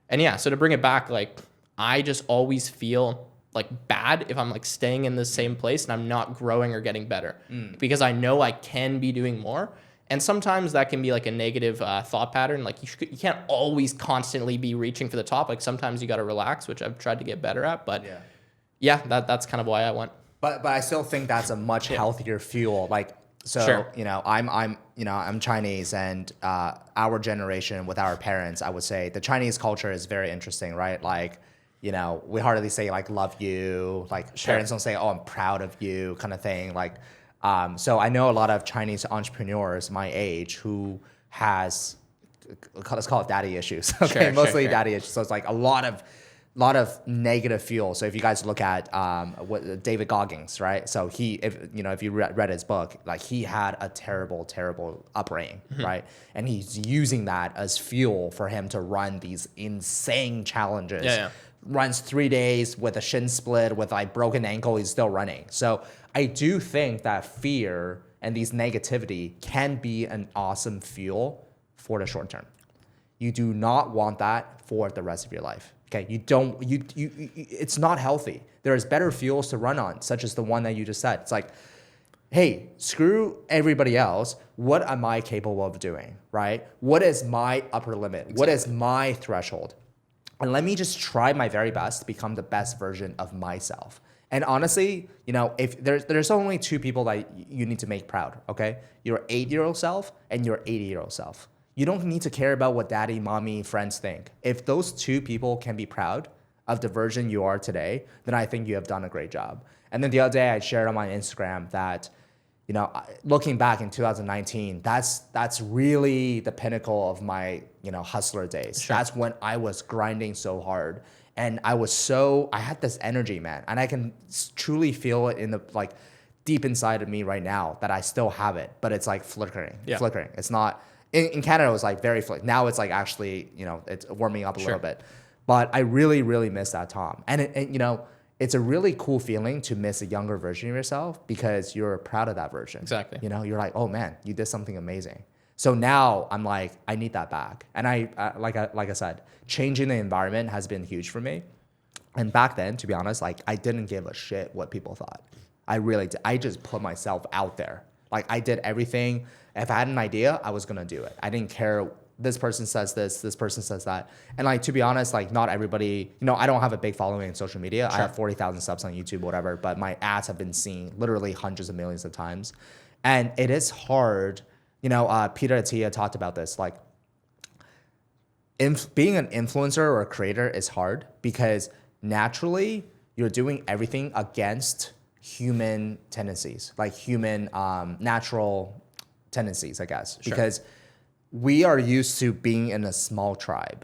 And yeah, so to bring it back, like I just always feel like bad if I'm like staying in the same place and I'm not growing or getting better because I know I can be doing more. And sometimes that can be like a negative thought pattern. Like you can't always constantly be reaching for the top. Like sometimes you got to relax, which I've tried to get better at. But yeah, that's kind of why I went. But I still think that's a much healthier fuel. Like, so, Sure. I'm Chinese, and our generation with our parents, I would say the Chinese culture is very interesting, right? Like, we hardly say like love you, like parents don't say, oh, I'm proud of you kind of thing. Like, so I know a lot of Chinese entrepreneurs my age who has, let's call it daddy issues. Okay. Mostly daddy issues. So it's like a lot of negative fuel. So if you guys look at what David Goggins, right? So if you read his book, like he had a terrible upbringing, right? And he's using that as fuel for him to run these insane challenges. Runs 3 days with a shin split, with like broken ankle, he's still running. So I do think that fear and these negativity can be an awesome fuel for the short term. You do not want that for the rest of your life. Okay, it's not healthy. There's better fuels to run on, such as the one that you just said. It's like, hey, screw everybody else. What am I capable of doing, right? What is my upper limit? Exactly. What is my threshold? And let me just try my very best to become the best version of myself. And honestly, if there's only two people that you need to make proud, okay? Your 8-year-old self and your 80-year-old self. You don't need to care about what daddy, mommy, friends think. If those two people can be proud of the version you are today, then I think you have done a great job. And then the other day I shared on my Instagram that, looking back in 2019, that's really the pinnacle of my, hustler days. Sure. That's when I was grinding so hard. And I had this energy, man. And I can truly feel it in the, like, deep inside of me right now that I still have it, but it's like flickering. It's not... In Canada, it was like very flick. Now it's like actually, it's warming up a little bit. But I really, really miss that Tom. And it's a really cool feeling to miss a younger version of yourself because you're proud of that version. Exactly. You're like, oh man, you did something amazing. So now I'm like, I need that back. And like I said, changing the environment has been huge for me. And back then, to be honest, like I didn't give a shit what people thought. I really did. I just put myself out there. Like I did everything. If I had an idea, I was gonna do it. I didn't care. This person says this person says that. And like, to be honest, like not everybody, I don't have a big following in social media. Sure. I have 40,000 subs on YouTube, whatever, but my ads have been seen literally hundreds of millions of times. And it is hard. Peter Attia talked about this, like being an influencer or a creator is hard because naturally you're doing everything against human tendencies, like human natural tendencies, I guess, Sure. because we are used to being in a small tribe,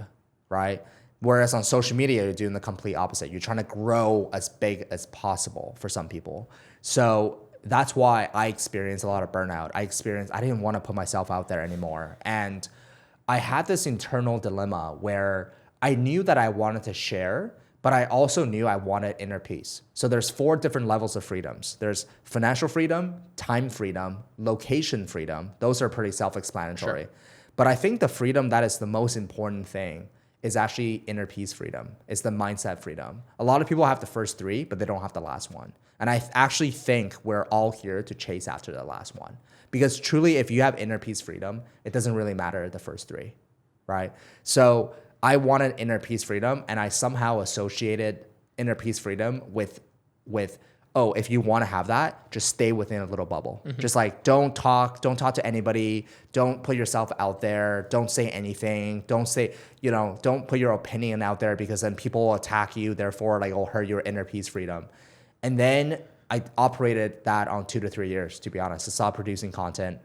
right? Whereas on social media, you're doing the complete opposite. You're trying to grow as big as possible for some people. So that's why I experienced a lot of burnout. I didn't want to put myself out there anymore. And I had this internal dilemma where I knew that I wanted to share, but I also knew I wanted inner peace. So there's 4 different levels of freedoms. There's financial freedom, time freedom, location freedom. Those are pretty self-explanatory. Sure. But I think the freedom that is the most important thing is actually inner peace freedom. It's the mindset freedom. A lot of people have the first 3, but they don't have the last one. And I actually think we're all here to chase after the last one. Because truly, if you have inner peace freedom, it doesn't really matter the first 3, right? So I wanted inner peace freedom, and I somehow associated inner peace freedom with oh, if you want to have that, just stay within a little bubble. Just like don't talk to anybody, don't put yourself out there, don't say anything, don't put your opinion out there because then people will attack you, therefore like it'll hurt your inner peace freedom. And then I operated that on 2 to 3 years, to be honest. I stopped producing content.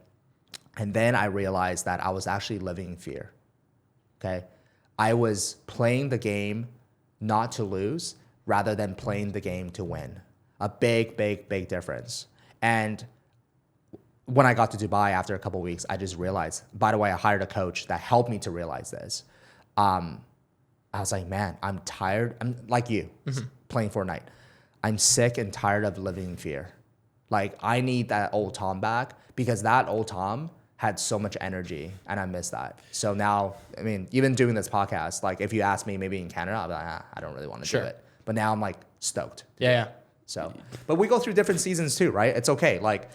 And then I realized that I was actually living in fear. Okay? I was playing the game not to lose rather than playing the game to win. A big, big, big difference. And when I got to Dubai after a couple of weeks, I just realized, by the way, I hired a coach that helped me to realize this. I was like, man, I'm tired. I'm like you, playing Fortnite. I'm sick and tired of living in fear. Like I need that old Tom back because that old Tom had so much energy and I miss that. So now, I mean, even doing this podcast, like if you ask me maybe in Canada, I'll be like, I don't really want to do it. But now I'm like stoked. Yeah. So, but we go through different seasons too, right? It's okay. Like,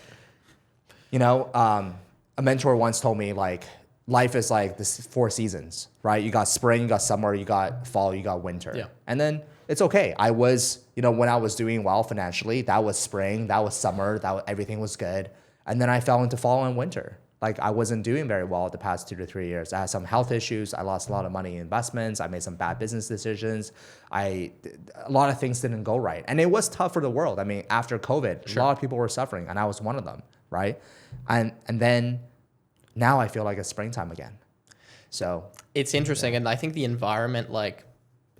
a mentor once told me like life is like this 4 seasons, right? You got spring, you got summer, you got fall, you got winter. Yeah. And then it's okay. I was, when I was doing well financially, that was spring, that was summer, everything was good. And then I fell into fall and winter. Like I wasn't doing very well the past 2 to 3 years. I had some health issues. I lost a lot of money in investments. I made some bad business decisions. A lot of things didn't go right. And it was tough for the world. I mean, after COVID, a lot of people were suffering and I was one of them, right? And then now I feel like it's springtime again. So it's interesting. And I think the environment like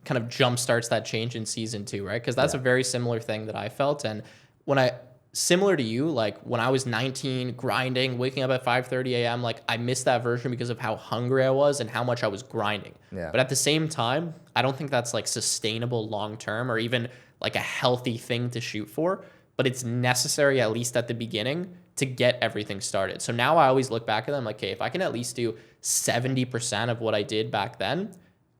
kind of jumpstarts that change in season 2, right? Because that's a very similar thing that I felt. And similar to you, like when I was 19, grinding, waking up at 5:30 a.m., like I missed that version because of how hungry I was and how much I was grinding. Yeah. But at the same time, I don't think that's like sustainable long term or even like a healthy thing to shoot for. But it's necessary, at least at the beginning, to get everything started. So now I always look back at them like, okay, if I can at least do 70% of what I did back then,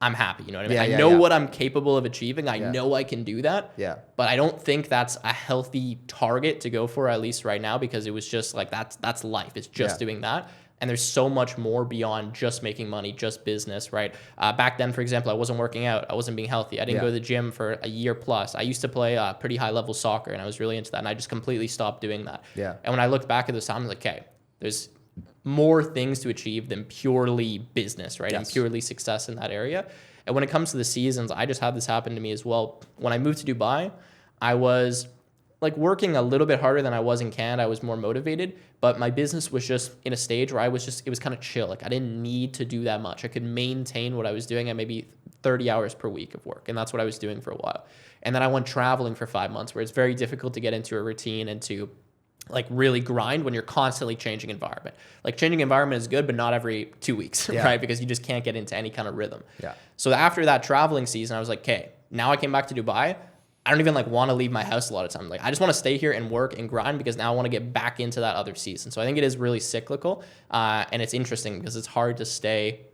I'm happy. You know what I mean? I know what I'm capable of achieving. I know I can do that. Yeah. But I don't think that's a healthy target to go for, at least right now, because it was just like that's life. It's just doing that. And there's so much more beyond just making money, just business, right? Back then, for example, I wasn't working out. I wasn't being healthy. I didn't go to the gym for a year plus. I used to play pretty high level soccer and I was really into that. And I just completely stopped doing that. Yeah. And when I look back at this time, I was like, okay, there's more things to achieve than purely business, right? And purely success in that area. And when it comes to the seasons, I just had this happen to me as well. When I moved to Dubai, I was like working a little bit harder than I was in Canada. I was more motivated, but my business was just in a stage where it was kind of chill. Like I didn't need to do that much. I could maintain what I was doing at maybe 30 hours per week of work. And that's what I was doing for a while. And then I went traveling for 5 months where it's very difficult to get into a routine and to like really grind when you're constantly changing environment. Like changing environment is good, but not every 2 weeks, right? Because you just can't get into any kind of rhythm. Yeah. So after that traveling season, I was like, okay, now I came back to Dubai. I don't even like want to leave my house a lot of time. Like I just want to stay here and work and grind because now I want to get back into that other season. So I think it is really cyclical. And it's interesting because it's hard to stay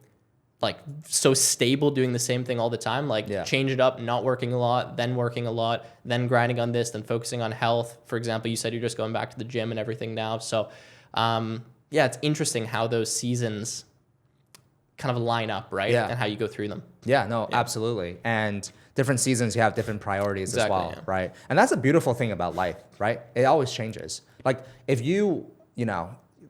like so stable doing the same thing all the time. Like change it up, not working a lot, then working a lot, then grinding on this, then focusing on health. For example, you said you're just going back to the gym and everything now. So it's interesting how those seasons kind of line up, right? Yeah. And how you go through them. Yeah, no, absolutely. And different seasons, you have different priorities as well, right? And that's a beautiful thing about life, right? It always changes. Like if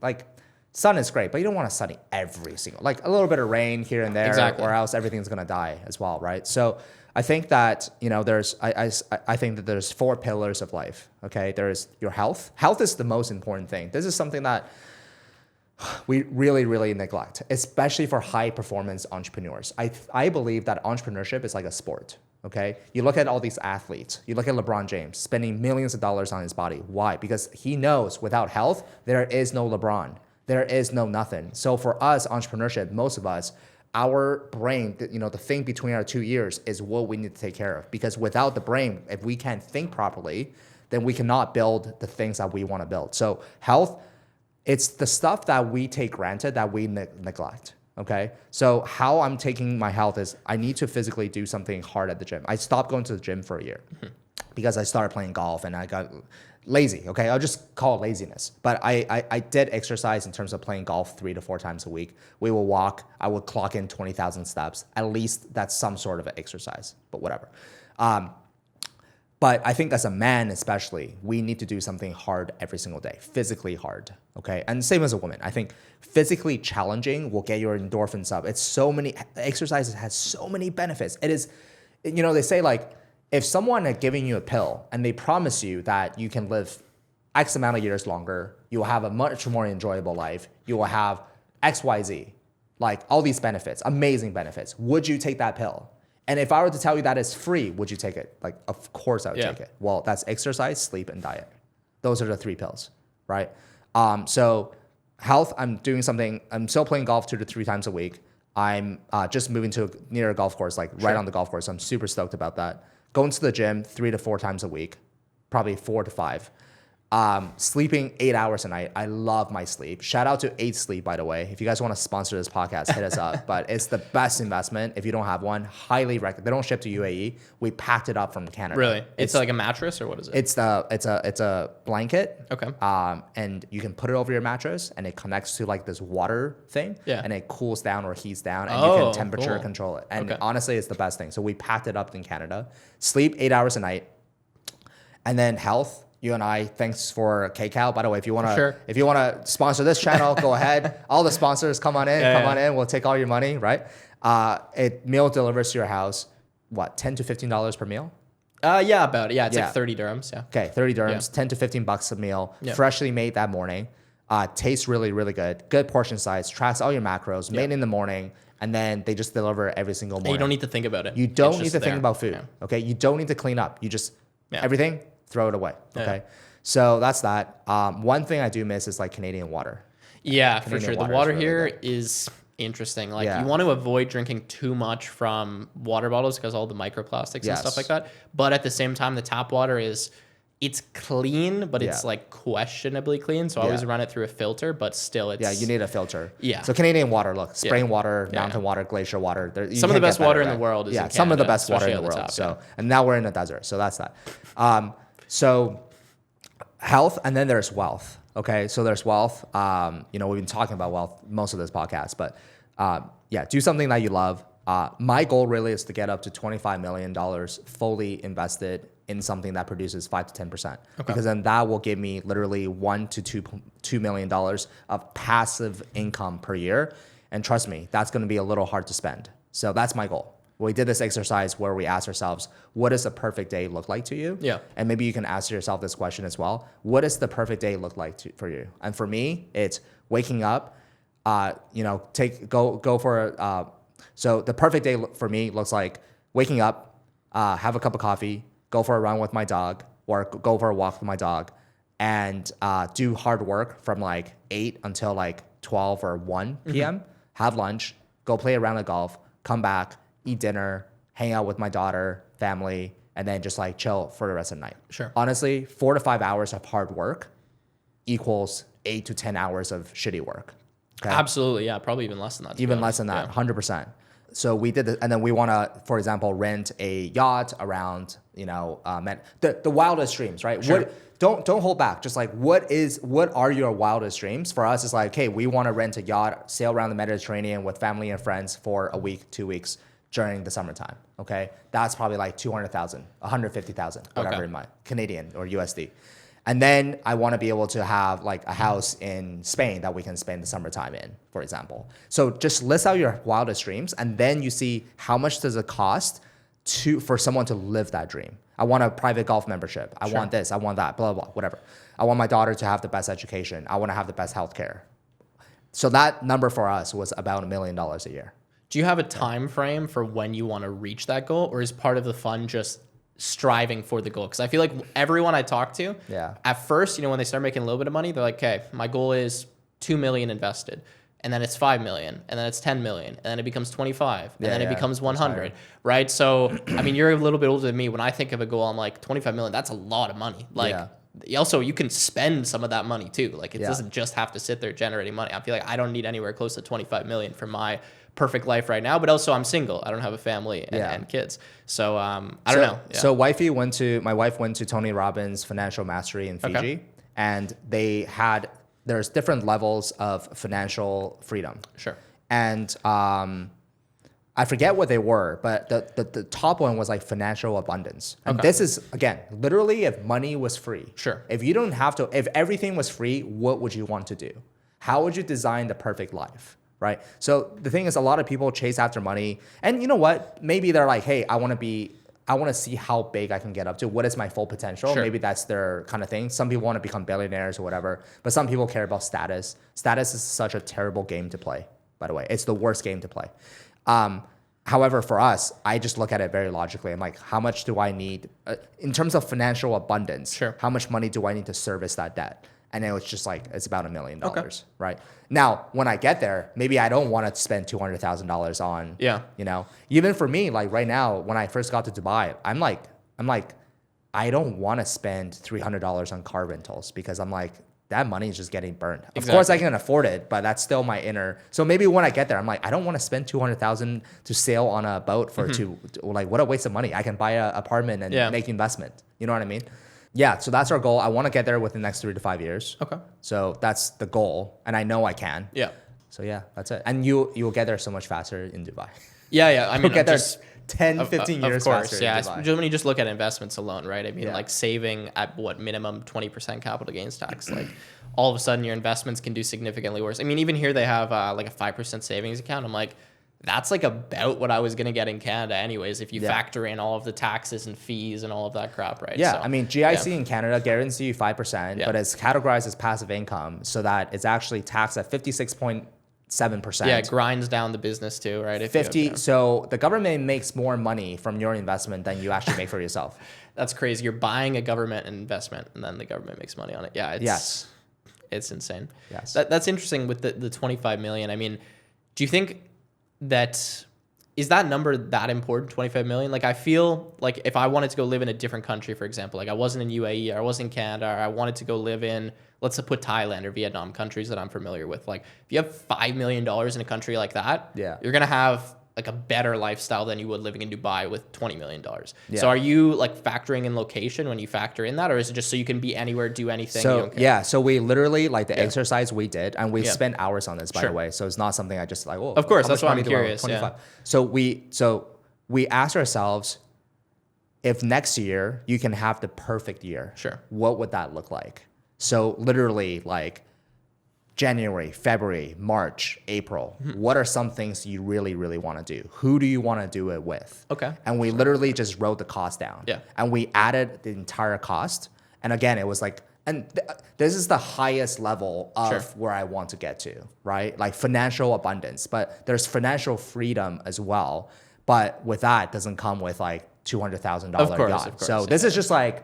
like sun is great, but you don't want a sunny every single, like a little bit of rain here and there, or else everything's gonna die as well, right? So I think that, I think that there's 4 pillars of life, okay? There's your health. Health is the most important thing. This is something that we really, really neglect, especially for high performance entrepreneurs. I believe that entrepreneurship is like a sport. Okay. You look at all these athletes, you look at LeBron James spending millions of dollars on his body. Why? Because he knows without health, there is no LeBron. There is no nothing. So for us, entrepreneurship, most of us, our brain, the thing between our 2 ears is what we need to take care of. Because without the brain, if we can't think properly, then we cannot build the things that we want to build. So health, it's the stuff that we take granted that we neglect. Okay. So how I'm taking my health is I need to physically do something hard at the gym. I stopped going to the gym for a year because I started playing golf and I got lazy. Okay. I'll just call it laziness. But I did exercise in terms of playing golf 3 to 4 times a week. We will walk. I would clock in 20,000 steps. At least that's some sort of an exercise, but whatever. But I think as a man especially, we need to do something hard every single day, physically hard, okay? And same as a woman. I think physically challenging will get your endorphins up. Exercise has so many benefits. It is, they say like, if someone is giving you a pill and they promise you that you can live X amount of years longer, you will have a much more enjoyable life, you will have X, Y, Z, like all these benefits, amazing benefits. Would you take that pill? And if I were to tell you that it's free, would you take it? Like, of course I would take it. Well, that's exercise, sleep, and diet. Those are the 3 pills, right? So health, I'm still playing golf 2 to 3 times a week. I'm just moving to near a golf course, like right on the golf course. I'm super stoked about that. Going to the gym 3 to 4 times a week, probably 4 to 5. Sleeping 8 hours a night. I love my sleep. Shout out to 8 Sleep, by the way. If you guys want to sponsor this podcast, hit us up. But it's the best investment. If you don't have one, highly recommend. They don't ship to UAE. We packed it up from Canada. Really? It's like a mattress or what is it? It's a blanket. Okay. And you can put it over your mattress and it connects to like this water thing. Yeah. And it cools down or heats down and you can temperature control it. And honestly, it's the best thing. So we packed it up in Canada. Sleep 8 hours a night. And then health. You and I, thanks for KCal. By the way, if you want to sponsor this channel, go ahead. All the sponsors, come on in. We'll take all your money, right? Meal delivers to your house, what, $10 to $15 per meal? Yeah, about it. Yeah, it's like 30 dirhams. Yeah. Okay, 30 dirhams, 10 to 15 bucks a meal, freshly made that morning. Tastes really, really good. Good portion size, tracks all your macros, made in the morning, and then they just deliver every single morning. And you don't need to think about it. You don't need to think about food, okay? You don't need to clean up. You just, everything, throw it away, okay? So that's that. One thing I do miss is like Canadian water. Yeah, for sure. The water here is interesting. Like you want to avoid drinking too much from water bottles because all the microplastics and stuff like that. But at the same time, the tap water it's clean, but it's like questionably clean. So I always run it through a filter, but still it's... you need a filter. Yeah. So Canadian water, look, spring water, mountain water, glacier water. Some of the best water in the world is in Canada, some of the best water in the world. Top, and now we're in the desert. So that's that. So health, and then there's wealth. Okay, so there's wealth. We've been talking about wealth most of this podcast, but do something that you love. My goal really is to get up to $25 million fully invested in something that produces 5 to 10%, because then that will give me literally $1 to $2 million of passive income per year. And trust me, that's going to be a little hard to spend. So that's my goal. We did this exercise where we asked ourselves, what does a perfect day look like to you? Yeah. And maybe you can ask yourself this question as well. What does the perfect day look like for you? And for me, it's waking up, so the perfect day for me looks like waking up, have a cup of coffee, go for a run with my dog or go for a walk with my dog, and do hard work from like 8 until like 12 or 1 p.m., have lunch, go play a round of golf, come back, eat dinner, hang out with my daughter, family, and then just like chill for the rest of the night. Sure. Honestly, 4 to 5 hours of hard work equals 8 to 10 hours of shitty work. Okay? Absolutely, yeah, probably even less than that. Even less than that, 100%. So we did this, and then we want to, for example, rent a yacht around, the wildest dreams, right? Sure. Don't hold back. Just like what are your wildest dreams? For us, it's like, hey, we want to rent a yacht, sail around the Mediterranean with family and friends for a week, 2 weeks during the summertime. Okay, that's probably like 200,000, 150,000, whatever in my Canadian or USD. And then I want to be able to have like a house in Spain that we can spend the summertime in, for example. So just list out your wildest dreams, and then you see how much does it cost for someone to live that dream. I want a private golf membership. I want this. I want that. Blah, blah, blah, whatever. I want my daughter to have the best education. I want to have the best healthcare. So that number for us was about $1 million a year. Do you have a time frame for when you want to reach that goal, or is part of the fun just striving for the goal? Because I feel like everyone I talk to, at first, when they start making a little bit of money, they're like, okay, my goal is 2 million invested. And then it's 5 million, and then it's 10 million, and then it becomes 25, and then it becomes 100, right? So, I mean, you're a little bit older than me. When I think of a goal, I'm like, 25 million, that's a lot of money. Like, also, you can spend some of that money too. Like, it doesn't just have to sit there generating money. I feel like I don't need anywhere close to 25 million for my perfect life right now, but also I'm single. I don't have a family and kids. So, I don't know. Yeah. So my wife went to Tony Robbins Financial Mastery in Fiji, and there's different levels of financial freedom. Sure. And I forget what they were, but the top one was like financial abundance. And this is, again, literally if money was free. Sure. If you don't have to, if everything was free, what would you want to do? How would you design the perfect life? Right. So the thing is, a lot of people chase after money, and you know what? Maybe they're like, hey, I want to see how big I can get up to. What is my full potential? Sure. Maybe that's their kind of thing. Some people want to become billionaires or whatever, but some people care about status. Status is such a terrible game to play, by the way. It's the worst game to play. However, for us, I just look at it very logically. I'm like, how much do I need in terms of financial abundance? Sure. How much money do I need to service that debt? And then it's just like, it's about $1 million, right? Now, when I get there, maybe I don't want to spend $200,000 on, even for me, like right now, when I first got to Dubai, I'm like, I don't want to spend $300 on car rentals because I'm like, that money is just getting burned. Of course I can afford it, but that's still my inner. So maybe when I get there, I'm like, I don't want to spend $200,000 to sail on a boat for what a waste of money. I can buy an apartment and make investment. You know what I mean? Yeah, so that's our goal. I want to get there within the next 3 to 5 years. Okay. So that's the goal, and I know I can. Yeah. So yeah, that's it. And you'll get there so much faster in Dubai. Yeah. I mean, you'll get there 10, 15 years faster. Yeah, when you just look at investments alone, right? I mean, like saving at what minimum 20% capital gains tax, like all of a sudden your investments can do significantly worse. I mean, even here they have like a 5% savings account. I'm like, that's like about what I was going to get in Canada anyways, if you factor in all of the taxes and fees and all of that crap, right? Yeah, so, I mean, GIC in Canada guarantees you 5%, but it's categorized as passive income so that it's actually taxed at 56.7%. Yeah, it grinds down the business too, right? If 50. So the government makes more money from your investment than you actually make for yourself. That's crazy. You're buying a government investment and then the government makes money on it. Yeah, it's insane. Yes. That's interesting with the 25 million. I mean, do you think is that number that important, 25 million? Like, I feel like if I wanted to go live in a different country, for example, like I wasn't in UAE, or I was in Canada, or I wanted to go live in, let's put Thailand or Vietnam, countries that I'm familiar with. Like, if you have $5 million in a country like that, you're going to have like a better lifestyle than you would living in Dubai with $20 million. Yeah. So are you like factoring in location when you factor in that, or is it just so you can be anywhere, do anything? So so we literally like the exercise we did, and we spent hours on this, by the way. So it's not something I just like, of course, that's why I'm curious. 25. So we asked ourselves, if next year you can have the perfect year, what would that look like? So literally like January, February, March, April. What are some things you really, really want to do? Who do you want to do it with? Okay. And we literally just wrote the cost down. Yeah. And we added the entire cost. And again, it was like, this is the highest level of where I want to get to, right? Like financial abundance, but there's financial freedom as well. But with that, doesn't come with like $200,000 yacht. So this is just like,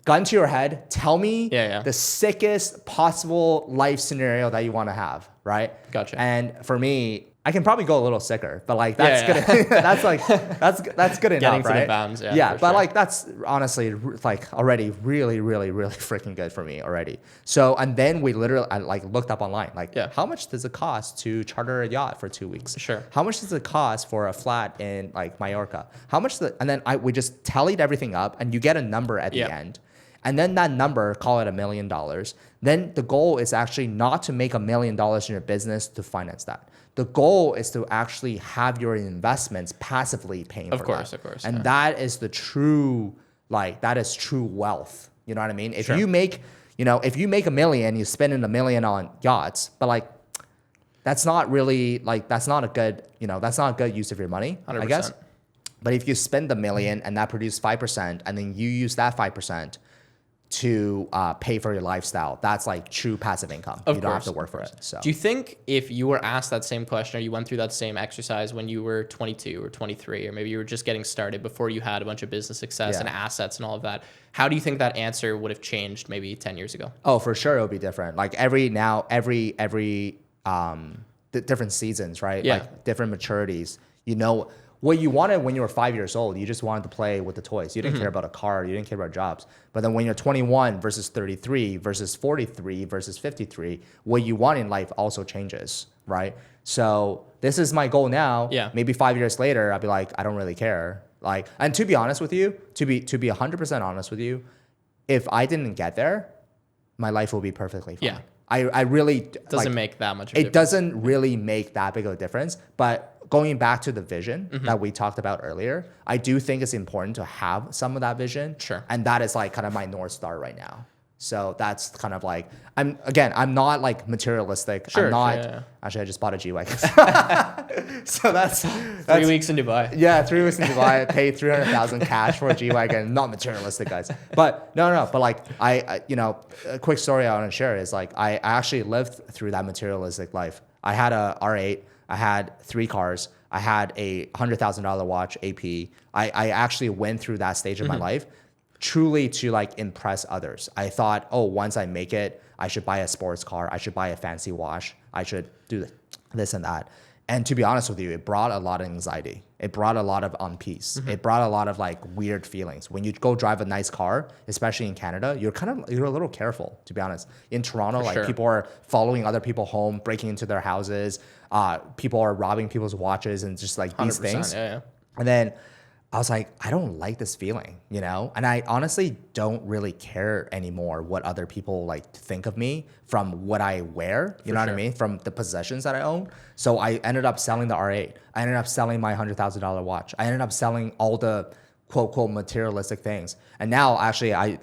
gun to your head, tell me the sickest possible life scenario that you want to have, right? Gotcha. And for me, I can probably go a little sicker, but like that's good. that's good enough, Getting to the bounds, but like that's honestly like already really, really, really freaking good for me already. So and then I like looked up online, like how much does it cost to charter a yacht for 2 weeks? Sure. How much does it cost for a flat in like Mallorca? How much? And then we just tallied everything up, and you get a number at the end. And then that number, call it $1 million. Then the goal is actually not to make $1 million in your business to finance that. The goal is to actually have your investments passively paying for that. Of course. And that is the true, that is true wealth. You know what I mean? If you make, if you make $1 million, you spend $1 million on yachts, but that's not really, that's not a good, that's not a good use of your money, 100%. I guess. But if you spend $1 million and that produces 5%, and then you use that 5% to pay for your lifestyle. That's like true passive income. You don't have to work for it. So do you think if you were asked that same question or you went through that same exercise when you were 22 or 23, or maybe you were just getting started before you had a bunch of business success and assets and all of that, how do you think that answer would have changed maybe 10 years ago? Oh, for sure, it'll be different. Like the different seasons, right? Yeah. Like different maturities. You know what you wanted when you were 5 years old. You just wanted to play with the toys. You didn't care about a car. You didn't care about jobs. But then when you're 21 versus 33 versus 43 versus 53, what you want in life also changes, right? So this is my goal now. Yeah. Maybe 5 years later, I'll be like, I don't really care. Like, and to be honest with you, to be 100% honest with you, if I didn't get there, my life will be perfectly fine. Yeah. I really doesn't make that much of a it difference. doesn't really make that big of a difference. But going back to the vision that we talked about earlier, I do think it's important to have some of that vision. Sure. And that is like kind of my North Star right now. So that's kind of like, I'm not like materialistic. Sure, I'm not, yeah. actually I just bought a G-Wagon. So that's 3 weeks in Dubai. yeah, 3 weeks in Dubai, I paid 300,000 cash for a G-Wagon. Not materialistic, guys. But no. But like, I a quick story I want to share is like, I actually lived through that materialistic life. I had a R8. I had 3 cars. I had a $100,000 watch, AP. I actually went through that stage of my life truly to like impress others. I thought, oh, once I make it, I should buy a sports car. I should buy a fancy watch. I should do this and that. And to be honest with you, it brought a lot of anxiety. It brought a lot of unpeace. It brought a lot of like weird feelings. When you go drive a nice car, especially in Canada, you're a little careful, to be honest. In Toronto, people are following other people home, breaking into their houses. People are robbing people's watches and just like these things. Yeah. And then I was like, I don't like this feeling, you know? And I honestly don't really care anymore what other people like think of me from what I wear, you know what I mean? From the possessions that I own. So I ended up selling the R8. I ended up selling my $100,000 watch. I ended up selling all the quote materialistic things. And now actually I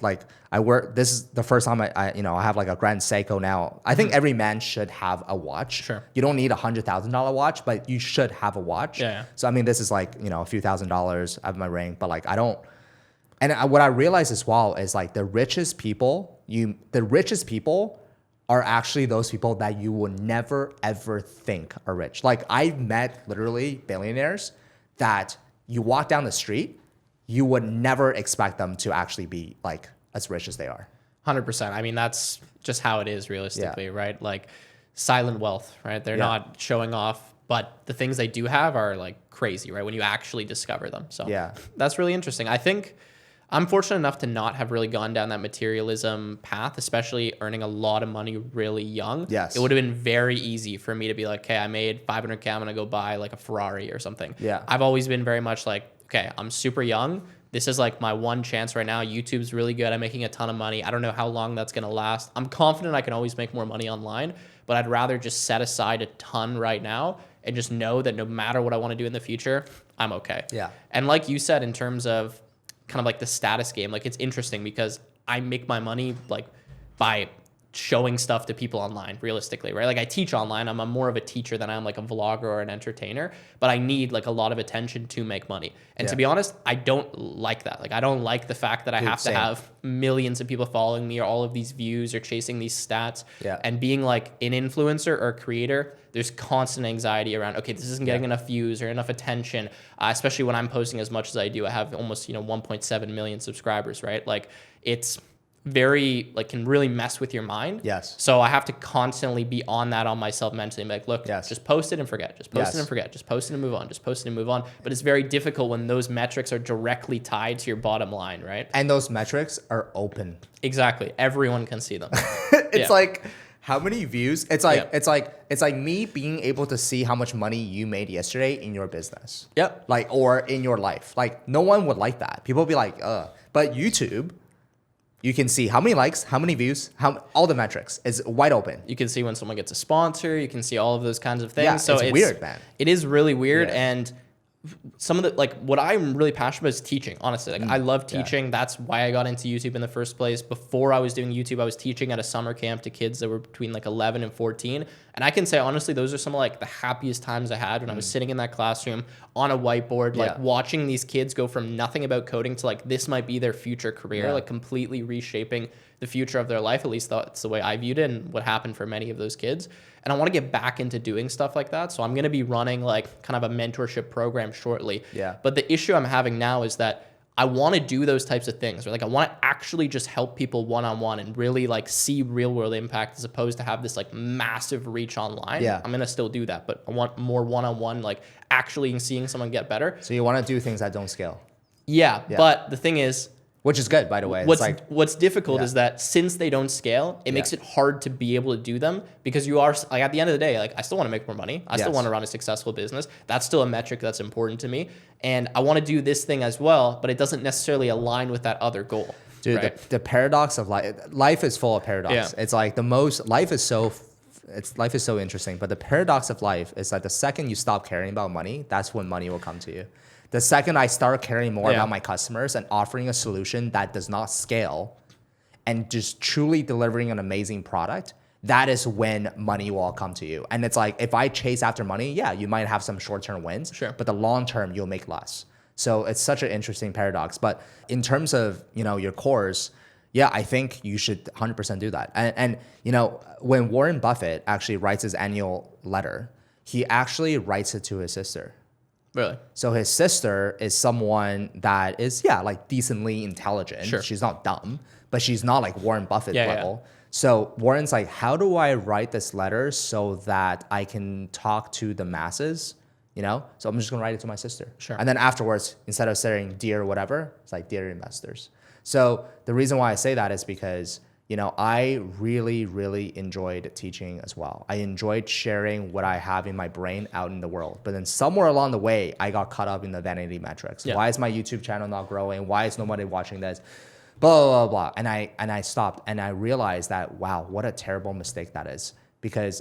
work, this is the first time I have like a Grand Seiko now. I think every man should have a watch. Sure. You don't need a $100,000 watch, but you should have a watch. Yeah. So I mean, this is like, a few $1,000s. I have my ring, but like I don't. And what I realized as well is like the richest people are actually those people that you would never ever think are rich. Like I've met literally billionaires that you walk down the street, you would never expect them to actually be like as rich as they are. 100%. I mean, that's just how it is realistically, right? Like silent wealth, right? They're not showing off, but the things they do have are like crazy, right? When you actually discover them. So that's really interesting. I think I'm fortunate enough to not have really gone down that materialism path, especially earning a lot of money really young. Yes. It would have been very easy for me to be like, okay, I made 500K, I'm gonna go buy like a Ferrari or something. Yeah. I've always been very much like, okay, I'm super young. This is like my one chance right now. YouTube's really good. I'm making a ton of money. I don't know how long that's going to last. I'm confident I can always make more money online, but I'd rather just set aside a ton right now and just know that no matter what I want to do in the future, I'm okay. Yeah. And like you said, in terms of kind of like the status game, like it's interesting because I make my money like by showing stuff to people online realistically, right? Like I teach online. I'm more of a teacher than I'm like a vlogger or an entertainer, but I need like a lot of attention to make money. And to be honest, I don't like that. Like I don't like the fact that I have to have millions of people following me or all of these views or chasing these stats. And being like an influencer or a creator, there's constant anxiety around, okay, this isn't getting enough views or enough attention, especially when I'm posting as much as I do. I have almost, 1.7 million subscribers, right? Like it's very like can really mess with your mind. Yes. So I have to constantly be on that on myself mentally and be like, look, just post it and forget. Just post it and forget. Just post it and move on. Just post it and move on. But it's very difficult when those metrics are directly tied to your bottom line, right? And those metrics are open. Exactly. Everyone can see them. It's like how many views? It's like me being able to see how much money you made yesterday in your business. Yep. Like or in your life. Like no one would like that. People would be like, but YouTube, you can see how many likes, how many views, all the metrics is wide open. You can see when someone gets a sponsor. You can see all of those kinds of things. Yeah, so it's weird, man. It is really weird. And some of the, like, what I'm really passionate about is teaching, honestly. Like, I love teaching. That's why I got into YouTube in the first place. Before I was doing YouTube, I was teaching at a summer camp to kids that were between like 11 and 14. And I can say, honestly, those are some of like the happiest times I had when I was sitting in that classroom on a whiteboard, like watching these kids go from nothing about coding to like, this might be their future career, like completely reshaping the future of their life. At least that's the way I viewed it and what happened for many of those kids. And I want to get back into doing stuff like that. So I'm going to be running like kind of a mentorship program shortly. Yeah. But the issue I'm having now is that I want to do those types of things, or like I want to actually just help people one-on-one and really like see real world impact, as opposed to have this like massive reach online. Yeah. I'm going to still do that, but I want more one-on-one, like actually seeing someone get better. So you want to do things that don't scale. Yeah. But the thing is, which is good, by the way. What's difficult is that since they don't scale, it makes it hard to be able to do them, because you are like, at the end of the day, like I still want to make more money. I still want to run a successful business. That's still a metric that's important to me. And I want to do this thing as well, but it doesn't necessarily align with that other goal. Dude, right? the paradox of life is full of paradox. Yeah. It's like life is so interesting, but the paradox of life is that the second you stop caring about money, that's when money will come to you. The second I start caring more about my customers and offering a solution that does not scale and just truly delivering an amazing product, that is when money will all come to you. And it's like, if I chase after money, you might have some short-term wins, but the long term, you'll make less. So it's such an interesting paradox. But in terms of, your course, I think you should 100% do that. And when Warren Buffett actually writes his annual letter, he actually writes it to his sister. Really? So his sister is someone that is, like decently intelligent. Sure. She's not dumb, but she's not like Warren Buffett level. Yeah. So Warren's like, how do I write this letter so that I can talk to the masses? So I'm just gonna write it to my sister. Sure. And then afterwards, instead of saying dear whatever, it's like dear investors. So the reason why I say that is because I really, really enjoyed teaching as well. I enjoyed sharing what I have in my brain out in the world. But then somewhere along the way, I got caught up in the vanity metrics. Yeah. Why is my YouTube channel not growing? Why is nobody watching this? Blah, blah, blah. And I stopped and I realized that, wow, what a terrible mistake that is.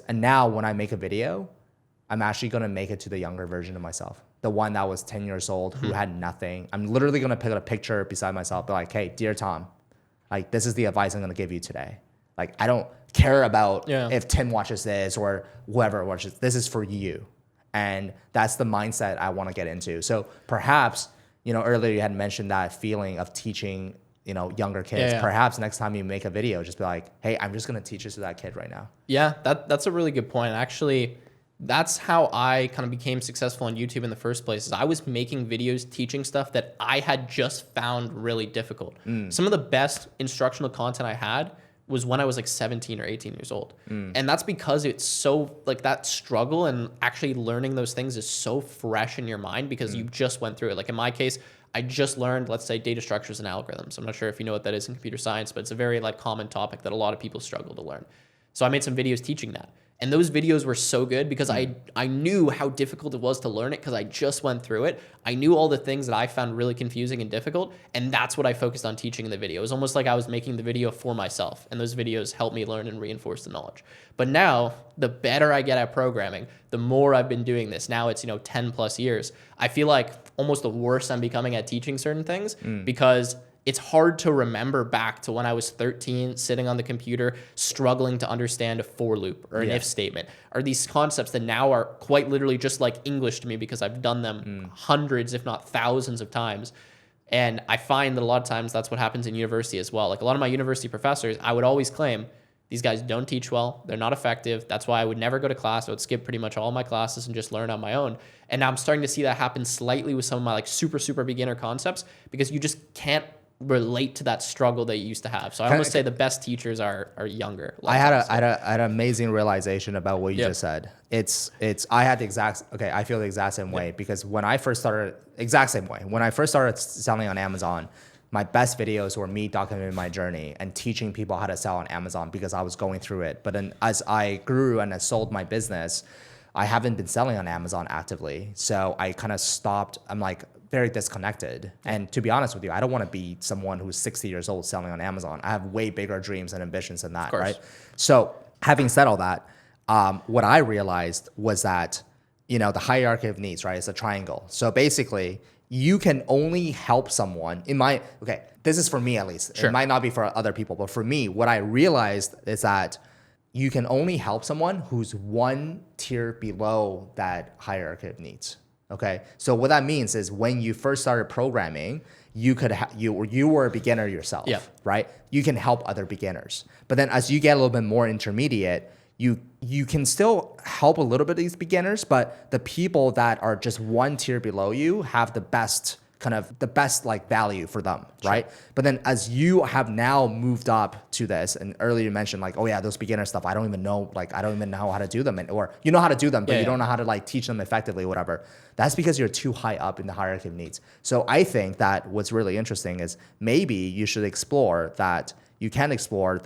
And now when I make a video, I'm actually going to make it to the younger version of myself. The one that was 10 years old, who had nothing. I'm literally going to pick up a picture beside myself, be like, hey, dear Tom, like, this is the advice I'm going to give you today. Like, I don't care about if Tim watches this or whoever watches. This is for you. And that's the mindset I want to get into. So perhaps, earlier you had mentioned that feeling of teaching, younger kids. Perhaps next time you make a video, just be like, hey, I'm just going to teach this to that kid right now. Yeah, that's a really good point. Actually, that's how I kind of became successful on YouTube in the first place. Is I was making videos teaching stuff that I had just found really difficult. Some of the best instructional content I had was when I was like 17 or 18 years old. And that's because it's so, like, that struggle and actually learning those things is so fresh in your mind because you just went through it. Like in my case, I just learned, let's say, data structures and algorithms. I'm not sure if you know what that is in computer science, but it's a very like common topic that a lot of people struggle to learn. So I made some videos teaching that. And those videos were so good because I knew how difficult it was to learn it because I just went through it. I knew all the things that I found really confusing and difficult, and that's what I focused on teaching in the video. It was almost like I was making the video for myself, and those videos helped me learn and reinforce the knowledge. But now, the better I get at programming, the more I've been doing this. Now it's 10 plus years. I feel like almost the worse I'm becoming at teaching certain things because it's hard to remember back to when I was 13, sitting on the computer, struggling to understand a for loop or an if statement, or these concepts that now are quite literally just like English to me because I've done them hundreds, if not thousands of times. And I find that a lot of times that's what happens in university as well. Like a lot of my university professors, I would always claim, these guys don't teach well. They're not effective. That's why I would never go to class. I would skip pretty much all my classes and just learn on my own. And now I'm starting to see that happen slightly with some of my like super, super beginner concepts because you just can't relate to that struggle that you used to have. So I almost say the best teachers are younger. I had an amazing realization about what you just said. I feel the exact same way because when I first started selling on Amazon, my best videos were me documenting my journey and teaching people how to sell on Amazon because I was going through it. But then as I grew and I sold my business, I haven't been selling on Amazon actively. So I kind of stopped. I'm like very disconnected. And to be honest with you, I don't want to be someone who's 60 years old selling on Amazon. I have way bigger dreams and ambitions than that, right? So having said all that, what I realized was that, the hierarchy of needs, right? It's a triangle. So basically, you can only help someone this is for me at least. Sure. It might not be for other people, but for me, what I realized is that you can only help someone who's one tier below that hierarchy of needs. Okay. So what that means is when you first started programming, you were a beginner yourself, right? You can help other beginners. But then as you get a little bit more intermediate, you can still help a little bit of these beginners, but the people that are just one tier below you have the best like value for them, right? But then as you have now moved up to this, and earlier you mentioned like, oh yeah, those beginner stuff, I don't even know how to do them, or you know how to do them, but you don't know how to like teach them effectively, whatever. That's because you're too high up in the hierarchy of needs. So I think that what's really interesting is maybe you should explore that. You can explore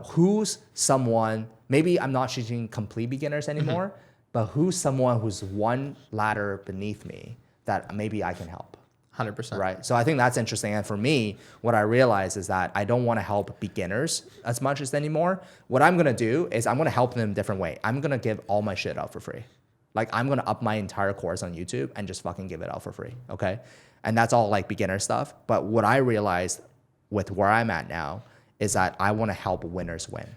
who's someone. Maybe I'm not teaching complete beginners anymore, but who's someone who's one ladder beneath me that maybe I can help. 100%. Right. So I think that's interesting. And for me, what I realize is that I don't want to help beginners as much as anymore. What I'm going to do is I'm going to help them in a different way. I'm going to give all my shit out for free. Like I'm going to up my entire course on YouTube and just fucking give it out for free. Okay. And that's all like beginner stuff. But what I realized with where I'm at now is that I want to help winners win.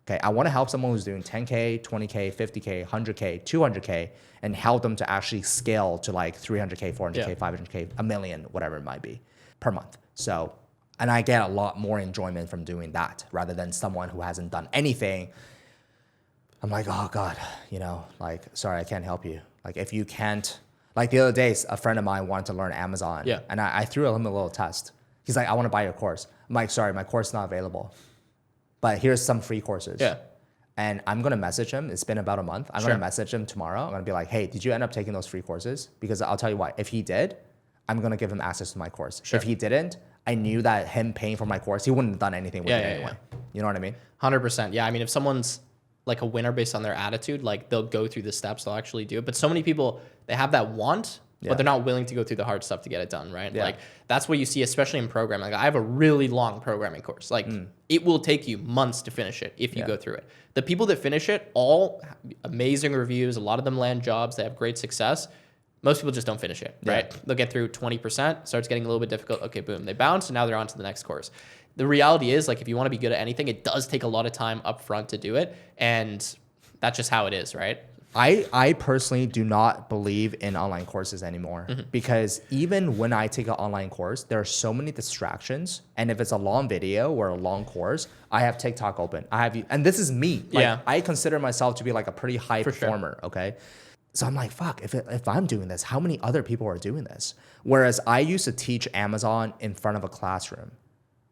Okay, I want to help someone who's doing 10K, 20K, 50K, 100K, 200K, and help them to actually scale to like 300K, 400K, 500K, a million, whatever it might be, per month. So, and I get a lot more enjoyment from doing that rather than someone who hasn't done anything. I'm like, oh God, sorry, I can't help you. Like if you can't, like the other day, a friend of mine wanted to learn Amazon. Yeah. And I threw him a little test. He's like, I want to buy your course. I'm like, sorry, my course is not available. But here's some free courses. Yeah. And I'm going to message him. It's been about a month. I'm going to message him tomorrow. I'm going to be like, hey, did you end up taking those free courses? Because I'll tell you what, if he did, I'm going to give him access to my course. Sure. If he didn't, I knew that him paying for my course, he wouldn't have done anything with it anyway. Yeah. You know what I mean? 100%. Yeah. I mean, if someone's like a winner based on their attitude, like they'll go through the steps, they'll actually do it. But so many people, they have that want, but they're not willing to go through the hard stuff to get it done, right? Yeah. Like that's what you see, especially in programming. Like I have a really long programming course. Like it will take you months to finish it if you go through it. The people that finish it, all amazing reviews. A lot of them land jobs. They have great success. Most people just don't finish it, right? They'll get through 20%, starts getting a little bit difficult. Okay, boom, they bounce, and now they're on to the next course. The reality is, like, if you want to be good at anything, it does take a lot of time up front to do it, and that's just how it is, right? I personally do not believe in online courses anymore because even when I take an online course, there are so many distractions. And if it's a long video or a long course, I have TikTok open. And this is me. Like, I consider myself to be like a pretty high performer. Sure. Okay. So I'm like, fuck, if I'm doing this, how many other people are doing this? Whereas I used to teach Amazon in front of a classroom.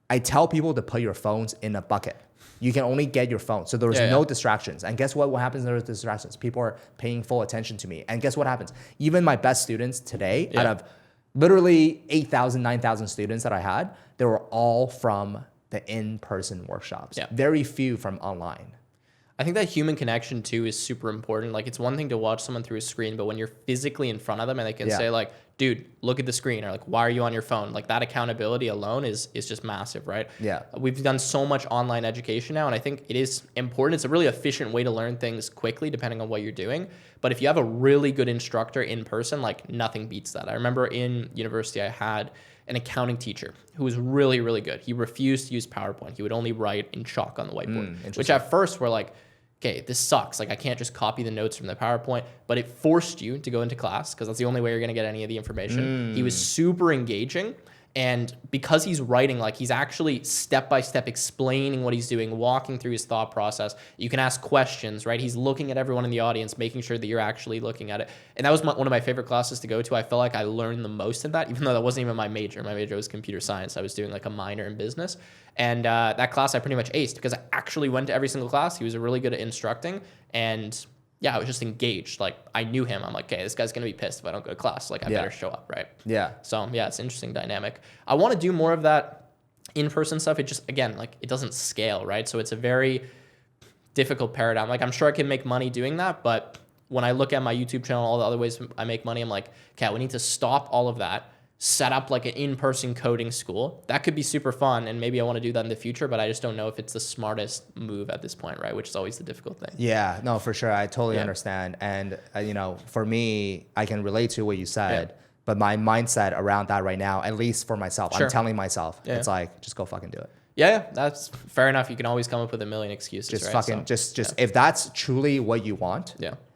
I tell people to put your phones in a bucket. You can only get your phone. So there was no distractions. And guess what happens when there's distractions? People are paying full attention to me. And guess what happens? Even my best students today, out of literally 8,000, 9,000 students that I had, they were all from the in-person workshops. Yeah. Very few from online. I think that human connection too is super important. Like it's one thing to watch someone through a screen, but when you're physically in front of them and they can say like, dude, look at the screen, or like, why are you on your phone? Like that accountability alone is just massive, right? Yeah. We've done so much online education now, and I think it is important. It's a really efficient way to learn things quickly depending on what you're doing. But if you have a really good instructor in person, like nothing beats that. I remember in university I had an accounting teacher who was really, really good. He refused to use PowerPoint. He would only write in chalk on the whiteboard, which at first we're like, okay, this sucks. Like I can't just copy the notes from the PowerPoint, but it forced you to go into class because that's the only way you're going to get any of the information. He was super engaging. And because he's writing, like he's actually step-by-step explaining what he's doing, walking through his thought process. You can ask questions, right? He's looking at everyone in the audience, making sure that you're actually looking at it. And that was one of my favorite classes to go to. I felt like I learned the most in that, even though that wasn't even my major. My major was computer science. I was doing like a minor in business. And that class I pretty much aced because I actually went to every single class. He was really good at instructing. And yeah, I was just engaged. Like I knew him. I'm like, okay, this guy's going to be pissed if I don't go to class. Like I better show up, right? Yeah. So yeah, it's an interesting dynamic. I want to do more of that in-person stuff. It just, again, like it doesn't scale, right? So it's a very difficult paradigm. Like I'm sure I can make money doing that, but when I look at my YouTube channel, all the other ways I make money, I'm like, okay, we need to stop all of that, set up like an in-person coding school. That could be super fun, and maybe I want to do that in the future, but I just don't know if it's the smartest move at this point, right? Which is always the difficult thing. Yeah, no, for sure. I totally understand. And, for me, I can relate to what you said, but my mindset around that right now, at least for myself, I'm telling myself, it's like, just go fucking do it. Yeah, that's fair enough. You can always come up with a million excuses, just right? Fucking, just if that's truly what you want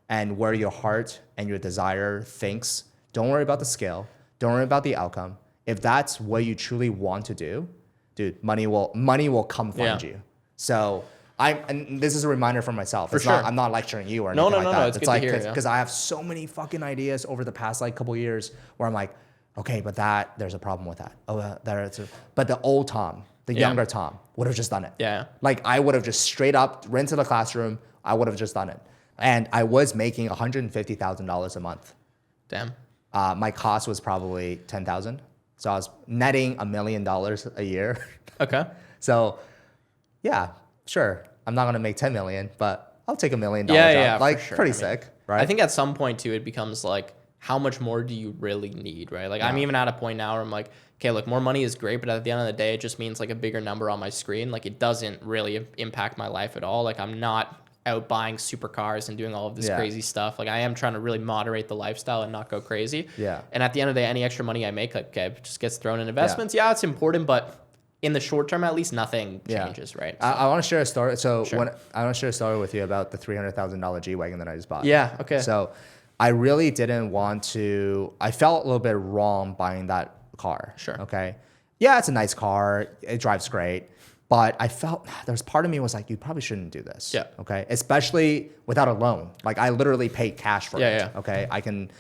and where your heart and your desire thinks, don't worry about the scale. Don't worry about the outcome. If that's what you truly want to do, dude, money will come find you. So and this is a reminder for myself. I'm not lecturing you or anything like that. No, it's good like, to hear. Because I have so many fucking ideas over the past like couple years where I'm like, okay, but there's a problem with that. Oh, but the old Tom, the younger Tom would have just done it. Yeah. Like I would have just straight up ran to the classroom. I would have just done it. And I was making $150,000 a month. Damn. My cost was probably $10,000. So I was netting $1 million a year. Okay. So yeah, sure. I'm not going to make 10 million, but I'll take $1 million job. Like sure. pretty sick, right? I think at some point too, it becomes like, how much more do you really need, right? Like I'm even at a point now where I'm like, okay, look, more money is great, but at the end of the day, it just means like a bigger number on my screen. Like it doesn't really impact my life at all. Like I'm not out buying supercars and doing all of this crazy stuff. Like I am trying to really moderate the lifestyle and not go crazy. Yeah. And at the end of the day, any extra money I make, like, okay, just gets thrown in investments. Yeah, it's important, but in the short term, at least nothing changes, right? So, I want to share a story. So I want to share a story with you about the $300,000 G-Wagon that I just bought. Yeah. Okay. So I really didn't want to, I felt a little bit wrong buying that car. Sure. Okay. Yeah, it's a nice car. It drives great. But I felt there's part of me was like, you probably shouldn't do this. Yeah. Okay. Especially without a loan. Like I literally paid cash for it. Yeah. Okay. I can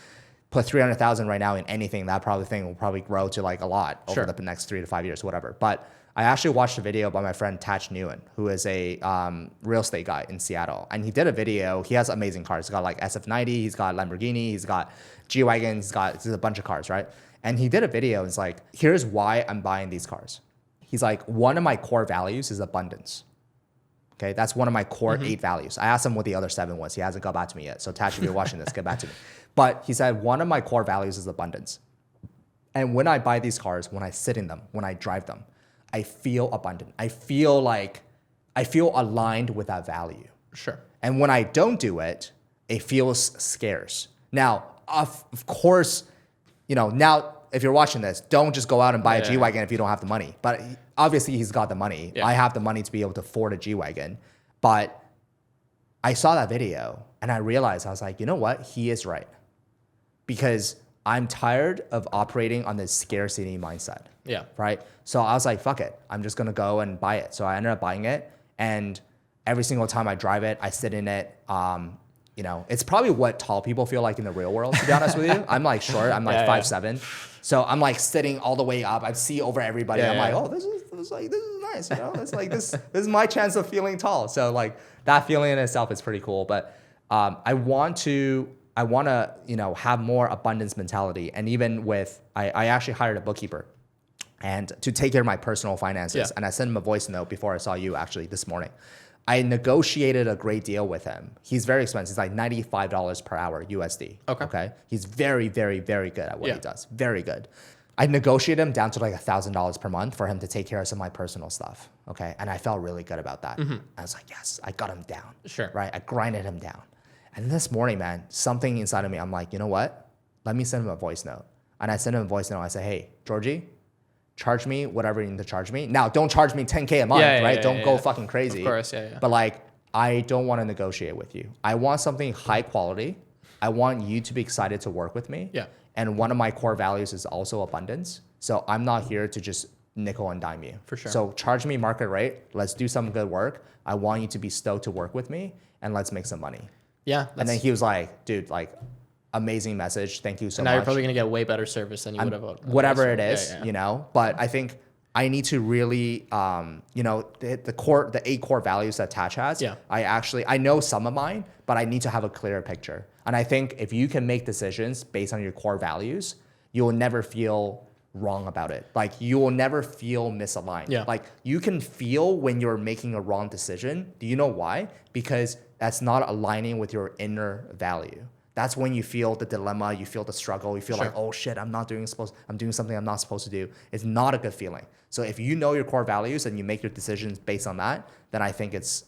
put 300,000 right now in anything. That thing will probably grow to like a lot over the next 3 to 5 years, whatever. But I actually watched a video by my friend Tatch Nguyen, who is a real estate guy in Seattle. And he did a video. He has amazing cars. He's got like SF90. He's got Lamborghini. He's got G-Wagon. He's got a bunch of cars, right? And he did a video. It's like, here's why I'm buying these cars. He's like, one of my core values is abundance. Okay, that's one of my core 8 values. I asked him what the other 7 was. He hasn't got back to me yet. So Tash, if you're watching this, get back to me. But he said, one of my core values is abundance. And when I buy these cars, when I sit in them, when I drive them, I feel abundant. I feel aligned with that value. Sure. And when I don't do it, it feels scarce. Now, of course, now if you're watching this, don't just go out and buy a G-Wagon if you don't have the money. But obviously he's got the money. Yeah. I have the money to be able to afford a G-Wagon. But I saw that video and I realized, I was like, you know what? He is right. Because I'm tired of operating on this scarcity mindset. Yeah. Right? So I was like, fuck it. I'm just going to go and buy it. So I ended up buying it. And every single time I drive it, I sit in it. It's probably what tall people feel like in the real world, to be honest with you. I'm like short. I'm like 5'7". So I'm like sitting all the way up. I see over everybody. I'm like, oh, this is nice. It's like this is my chance of feeling tall. So like that feeling in itself is pretty cool. But I want to have more abundance mentality. And even with, I actually hired a bookkeeper and to take care of my personal finances. Yeah. And I sent him a voice note before I saw you actually this morning. I negotiated a great deal with him. He's very expensive. It's like $95 per hour USD. Okay. He's very, very, very good at what he does. Very good. I negotiated him down to like $1,000 per month for him to take care of some of my personal stuff. Okay. And I felt really good about that. I was like, yes, I got him down. Sure. Right. I grinded him down. And this morning, man, something inside of me, I'm like, you know what? Let me send him a voice note. And I sent him a voice note. I said, hey, Georgie, charge me whatever you need to charge me. Now, don't charge me $10K a month, right? Don't go fucking crazy. Of course, But like, I don't want to negotiate with you. I want something high quality. I want you to be excited to work with me. Yeah. And one of my core values is also abundance. So I'm not here to just nickel and dime you. For sure. So charge me market rate. Let's do some good work. I want you to be stoked to work with me and let's make some money. Yeah. And then he was like, dude, like, amazing message. Thank you so much. Now you're probably going to get way better service than you would have. Whatever it is, But I think I need to really, the 8 core values that Tatch has. Yeah. I know some of mine, but I need to have a clearer picture. And I think if you can make decisions based on your core values, you will never feel wrong about it. Like you will never feel misaligned. Yeah. Like you can feel when you're making a wrong decision. Do you know why? Because that's not aligning with your inner value. That's when you feel the dilemma, you feel the struggle, you feel Sure. like, oh shit, I'm doing something I'm not supposed to do. It's not a good feeling. So if you know your core values and you make your decisions based on that, then I think it's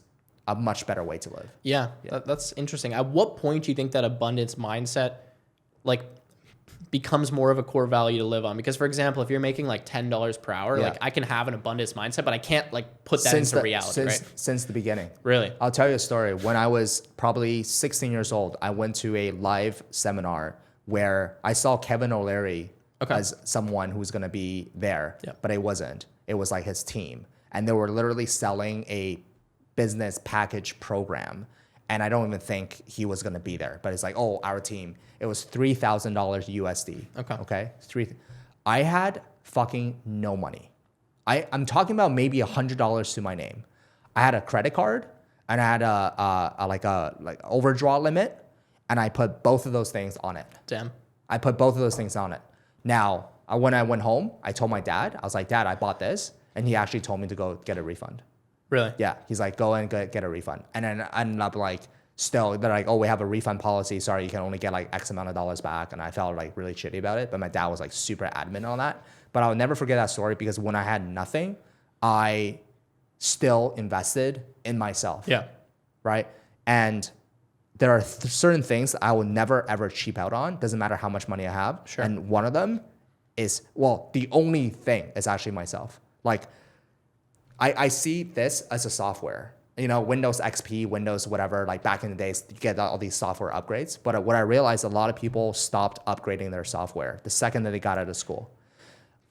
a much better way to live. Yeah, that's interesting. At what point do you think that abundance mindset like becomes more of a core value to live on? Because for example, if you're making like $10 per hour, Yeah. like I can have an abundance mindset, but I can't like put that into reality, right? Since the beginning. Really? I'll tell you a story. When I was probably 16 years old, I went to a live seminar where I saw Kevin O'Leary as someone who's going to be there, but it wasn't. It was like his team. And they were literally selling a business package program. And I don't even think he was going to be there, but it's like, oh, our team. It was $3,000 USD. Okay. I had fucking no money. I'm talking about maybe $100 to my name. I had a credit card and I had a overdraw limit, and I put both of those things on it. Damn. I put both of those things on it. Now, when I went home, I told my dad, I was like, Dad, I bought this. And he actually told me to go get a refund. Really? Yeah. He's like, go and get a refund. And then I ended up like, still, they're like, oh, we have a refund policy. Sorry, you can only get like X amount of dollars back. And I felt like really shitty about it. But my dad was like super adamant on that. But I'll never forget that story because when I had nothing, I still invested in myself. Yeah. Right. And there are certain things I will never ever cheap out on. Doesn't matter how much money I have. Sure. And one of them is, well, the only thing is actually myself. Like, I see this as a software. You know, Windows XP, Windows whatever, like back in the days, you get all these software upgrades. But what I realized, a lot of people stopped upgrading their software the second that they got out of school.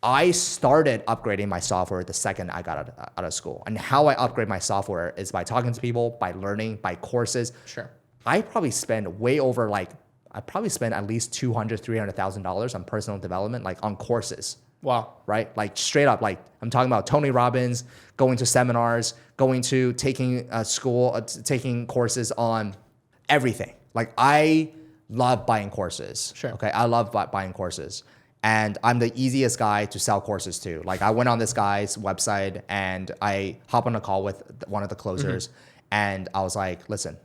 I started upgrading my software the second I got out of school. And how I upgrade my software is by talking to people, by learning, by courses. Sure. I probably spend at least $200,000, $300,000 on personal development, like on courses. Wow. Right? Like straight up, like I'm talking about Tony Robbins, going to seminars, going to taking taking courses on everything. Like I love buying courses. Sure. Okay. I love buying courses. And I'm the easiest guy to sell courses to. Like I went on this guy's website and I hop on a call with one of the closers and I was like, listen,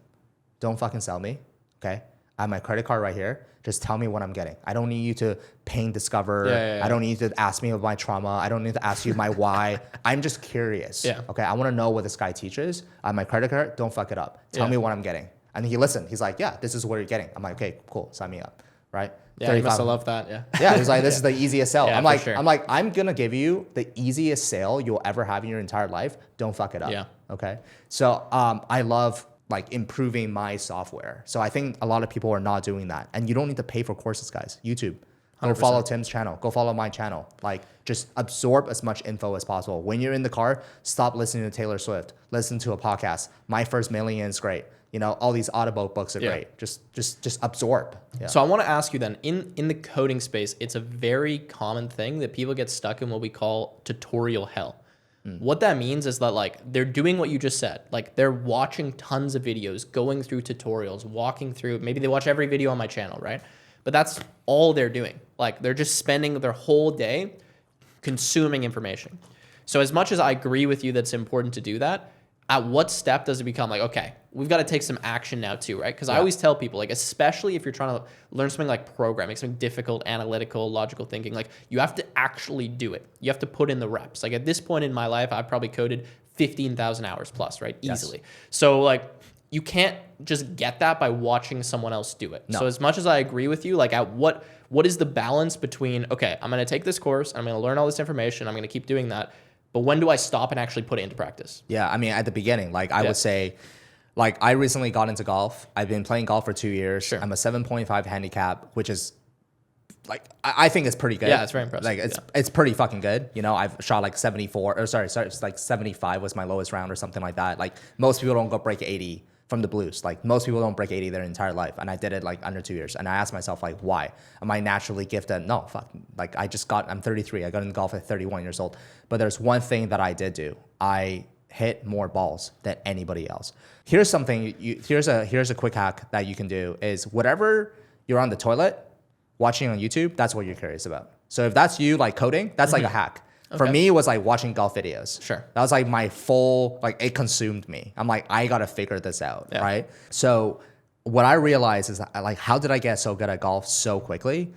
don't fucking sell me. Okay. I have my credit card right here. Just tell me what I'm getting. I don't need you to pain discover. I don't need you to ask me about my trauma. I don't need to ask you my why. I'm just curious. Yeah. Okay. I want to know what this guy teaches. I have my credit card. Don't fuck it up. Tell me what I'm getting. And he listened. He's like, yeah, this is what you're getting. I'm like, okay, cool. Sign me up. Right. Yeah. You must have loved that. Yeah. Yeah. He was like, this is the easiest sale. Yeah, I'm like, sure. I'm going to give you the easiest sale you'll ever have in your entire life. Don't fuck it up. Yeah. Okay. So I love like improving my software. So I think a lot of people are not doing that. And you don't need to pay for courses, guys. YouTube. Go 100%. follow Tim's channel. Go follow my channel. Like just absorb as much info as possible. When you're in the car, stop listening to Taylor Swift. Listen to a podcast. My First Million is great. You know, all these Audible books are great. Just absorb. Yeah. So I want to ask you then, in the coding space, it's a very common thing that people get stuck in what we call tutorial hell. What that means is that like they're doing what you just said. Like they're watching tons of videos, going through tutorials, walking through, maybe they watch every video on my channel, right? But that's all they're doing. Like they're just spending their whole day consuming information. So as much as I agree with you that it's important to do that, at what step does it become like, okay, we've got to take some action now too, right? Because I always tell people, like, especially if you're trying to learn something like programming, something difficult, analytical, logical thinking, like you have to actually do it. You have to put in the reps. Like at this point in my life, I've probably coded 15,000 hours plus, right? Easily. Yes. So like you can't just get that by watching someone else do it. No. So as much as I agree with you, like at what is the balance between, okay, I'm going to take this course, I'm going to learn all this information, I'm going to keep doing that, but when do I stop and actually put it into practice? Yeah, I mean, at the beginning, like I would say, like I recently got into golf. I've been playing golf for 2 years. Sure. I'm a 7.5 handicap, which is like, I think it's pretty good. Yeah, it's very impressive. Like it's pretty fucking good. You know, I've shot like 74, or sorry, it's like 75 was my lowest round or something like that. Like most people don't go break 80 from the blues. Like most people don't break 80 their entire life. And I did it like under 2 years. And I asked myself like, why? Am I naturally gifted? No, fuck. Like I'm 33. I got into golf at 31 years old. But there's one thing that I did do. I hit more balls than anybody else. Here's something, here's a quick hack that you can do is whatever you're on the toilet watching on YouTube, that's what you're curious about. So if that's you like coding, that's like a hack. Okay. For me, it was like watching golf videos. Sure. That was like my full, like it consumed me. I'm like, I got to figure this out, right? So what I realized is that, like, how did I get so good at golf so quickly?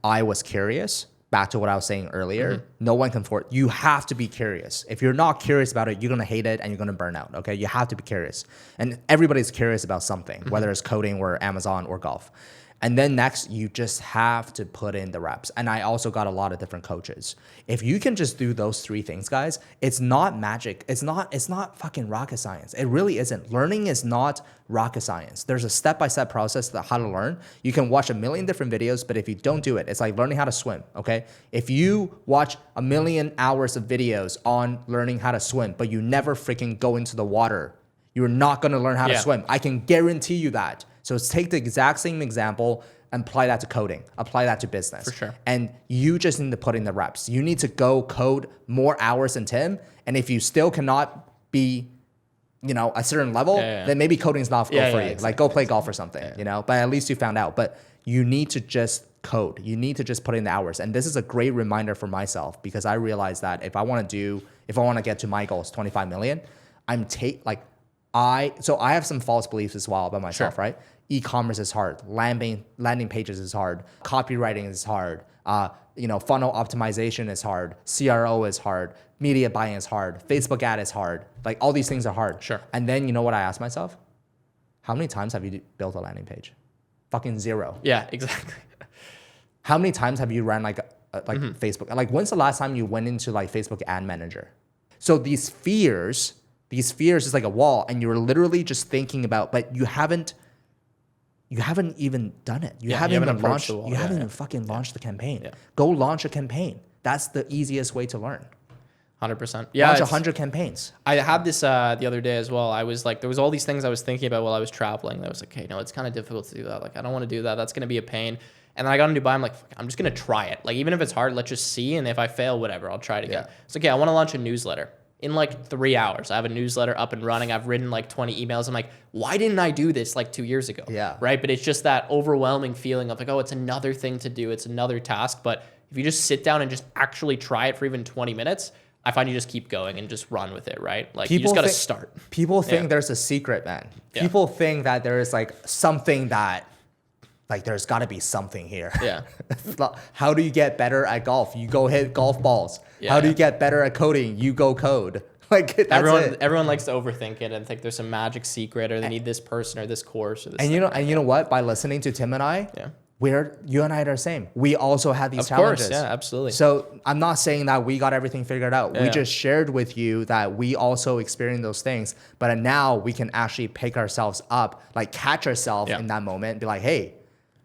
I was curious. Back to what I was saying earlier, no one can force. You have to be curious. If you're not curious about it, you're gonna hate it and you're gonna burn out. Okay, you have to be curious, and everybody's curious about something, whether it's coding or Amazon or golf. And then next, you just have to put in the reps. And I also got a lot of different coaches. If you can just do those three things, guys, it's not magic. It's not fucking rocket science. It really isn't. Learning is not rocket science. There's a step-by-step process to how to learn. You can watch a million different videos, but if you don't do it, it's like learning how to swim, okay? If you watch a million hours of videos on learning how to swim, but you never freaking go into the water, you're not gonna learn how to swim. I can guarantee you that. So take the exact same example and apply that to coding, apply that to business. For sure. And you just need to put in the reps. You need to go code more hours than Tim. And if you still cannot be, a certain level, then maybe coding's not for you. Exactly. Like go play golf or something, but at least you found out. But you need to just code. You need to just put in the hours. And this is a great reminder for myself because I realized that if I want to get to my goals, 25 million, I have some false beliefs as well about myself, right? E-commerce is hard. Landing pages is hard. Copywriting is hard. Funnel optimization is hard. CRO is hard. Media buying is hard. Facebook ad is hard. Like all these things are hard. Sure. And then you know what I asked myself? How many times have you built a landing page? Fucking zero. Yeah, exactly. How many times have you ran Facebook? Like when's the last time you went into like Facebook ad manager? So these fears is like a wall and you're literally just thinking about, but you haven't even done it. You haven't even launched. You haven't even fucking launched the campaign. Yeah. Go launch a campaign. That's the easiest way to learn. 100%. Yeah. Launch 100 campaigns. I had this the other day as well. I was like, there was all these things I was thinking about while I was traveling. I was like, hey, no, it's kind of difficult to do that. Like, I don't want to do that. That's going to be a pain. And then I got in Dubai. I'm like, fuck, I'm just going to try it. Like, even if it's hard, let's just see. And if I fail, whatever, I'll try it again. It's like, I want to launch a newsletter. In like 3 hours, I have a newsletter up and running. I've written like 20 emails. I'm like, why didn't I do this like 2 years ago? Yeah. Right. But it's just that overwhelming feeling of like, oh, it's another thing to do. It's another task. But if you just sit down and just actually try it for even 20 minutes, I find you just keep going and just run with it. Right. Like you just got to start. People think there's a secret, man. People think that there is like something that like there's got to be something here. Yeah. How do you get better at golf? You go hit golf balls. How do you get better at coding? You go code. Like that's everyone likes to overthink it and think there's some magic secret or they need this person or this course or this. And you know what? By listening to Tim and I, you and I are the same. We also had these challenges. Of course, yeah, absolutely. So I'm not saying that we got everything figured out. We just shared with you that we also experienced those things, but now we can actually pick ourselves up, like catch ourselves in that moment, and be like, hey.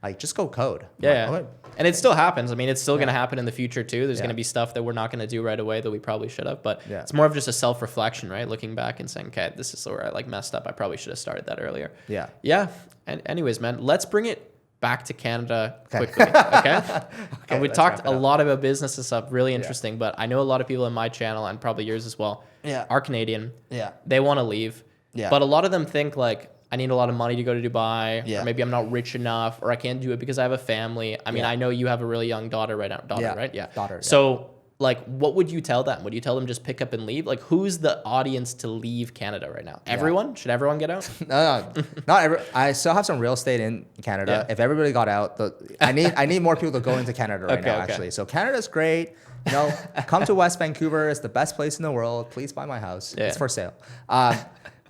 Like, just go code. Okay. And it still happens. I mean, it's still going to happen in the future, too. There's going to be stuff that we're not going to do right away that we probably should have. But it's more of just a self-reflection, right? Looking back and saying, okay, this is where I like messed up. I probably should have started that earlier. Yeah. Yeah. And anyways, man, let's bring it back to Canada quickly. Okay. And we talked a lot about business and stuff. Really interesting. But I know a lot of people in my channel and probably yours as well are Canadian. Yeah. They want to leave. Yeah. But a lot of them think like, I need a lot of money to go to Dubai, or maybe I'm not rich enough, or I can't do it because I have a family. I mean, I know you have a really young daughter right now. Right? Yeah. Daughter. So, like, what would you tell them? Would you tell them just pick up and leave? Like, who's the audience to leave Canada right now? Everyone? Should everyone get out? No, not every. I still have some real estate in Canada. If everybody got out, I need more people to go into Canada right now. Actually, so Canada's great. Come to West Vancouver. It's the best place in the world. Please buy my house. It's for sale.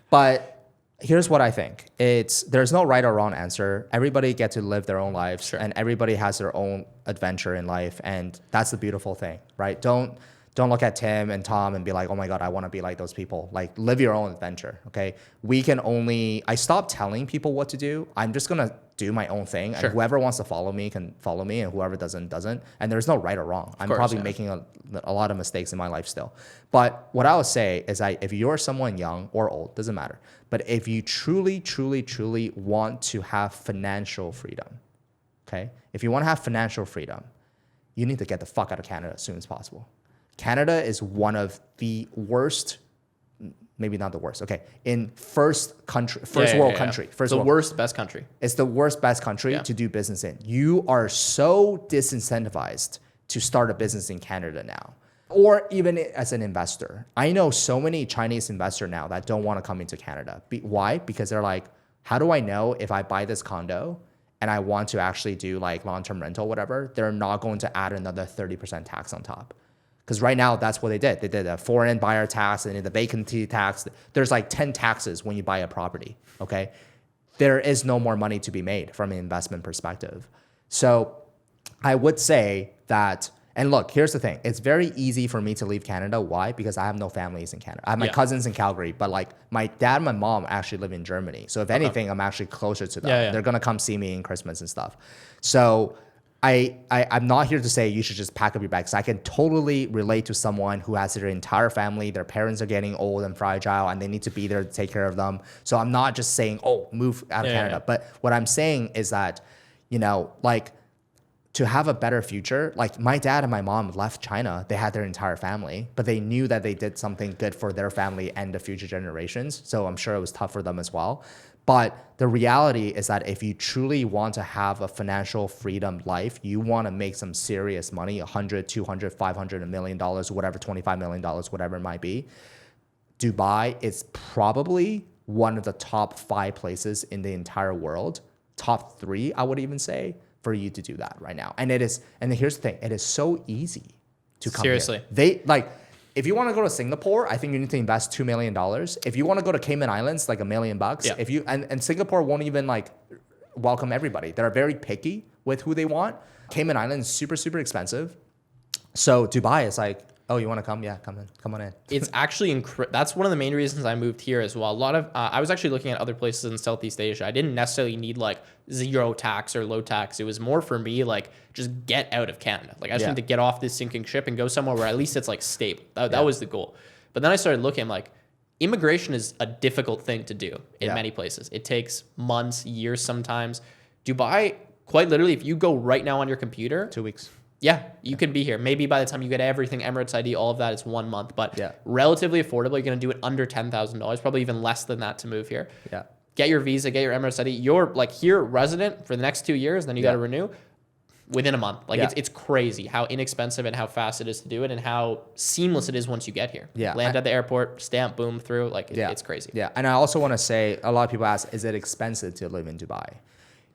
But here's what I think. There's no right or wrong answer. Everybody gets to live their own lives, and everybody has their own adventure in life, and that's the beautiful thing, right? Don't look at Tim and Tom and be like, oh my God, I want to be like those people. Like, live your own adventure, okay? I stopped telling people what to do. I'm just going to do my own thing. And whoever wants to follow me can follow me, and whoever doesn't. And there's no right or wrong. I'm probably making a lot of mistakes in my life still. But what I would say is that if you're someone young or old, doesn't matter. But if you truly, truly, truly want to have financial freedom, okay? If you want to have financial freedom, you need to get the fuck out of Canada as soon as possible. Canada is one of the worst, maybe not the worst, okay, in first world country. Best country. It's the worst, best country to do business in. You are so disincentivized to start a business in Canada now, or even as an investor. I know so many Chinese investors now that don't want to come into Canada. Why? Because they're like, how do I know if I buy this condo and I want to actually do like long-term rental, whatever, they're not going to add another 30% tax on top? Because right now, that's what they did. They did a foreign buyer tax and the vacancy tax. There's like 10 taxes when you buy a property, okay? There is no more money to be made from an investment perspective. So I would say that, and look, here's the thing. It's very easy for me to leave Canada. Why? Because I have no families in Canada. I have my cousins in Calgary, but like my dad and my mom actually live in Germany. So if anything, I'm actually closer to them. They're going to come see me in Christmas and stuff. So I'm not here to say you should just pack up your bags. I can totally relate to someone who has their entire family, their parents are getting old and fragile, and they need to be there to take care of them. So I'm not just saying, oh, move out of Canada. But what I'm saying is that, you know, like to have a better future, like my dad and my mom left China, they had their entire family, but they knew that they did something good for their family and the future generations. So I'm sure it was tough for them as well. But the reality is that if you truly want to have a financial freedom life, you want to make some serious money, 100, 200, 500, $1 million, whatever, $25 million, whatever it might be. Dubai is probably one of the top 5 places in the entire world, top 3, I would even say, for you to do that right now. And it is, and here's the thing, it is so easy to come Seriously. here. They like, if you want to go to Singapore, I think you need to invest $2 million. If you want to go to Cayman Islands, like $1 million. If you and Singapore won't even like welcome everybody. They're very picky with who they want. Cayman Islands is super, super expensive. So Dubai is like, oh, you want to come? Yeah, come on in. It's actually that's one of the main reasons I moved here as well. A lot of I was actually looking at other places in Southeast Asia. I didn't necessarily need like zero tax or low tax. It was more for me like just get out of Canada. Like I just need to get off this sinking ship and go somewhere where at least it's like stable. That was the goal. But then I started looking, I'm like, immigration is a difficult thing to do in many places. It takes months, years sometimes. Dubai, quite literally, if you go right now on your computer, 2 weeks. Yeah, you can be here. Maybe by the time you get everything, Emirates ID, all of that, it's 1 month. But relatively affordable. You're going to do it under $10,000, probably even less than that to move here. Yeah. Get your visa, get your Emirates ID. You're like here resident for the next 2 years, then you got to renew within a month. Like it's crazy how inexpensive and how fast it is to do it and how seamless it is once you get here. Yeah. Land at the airport, stamp, boom, through. Like it's crazy. Yeah. And I also want to say, a lot of people ask, is it expensive to live in Dubai?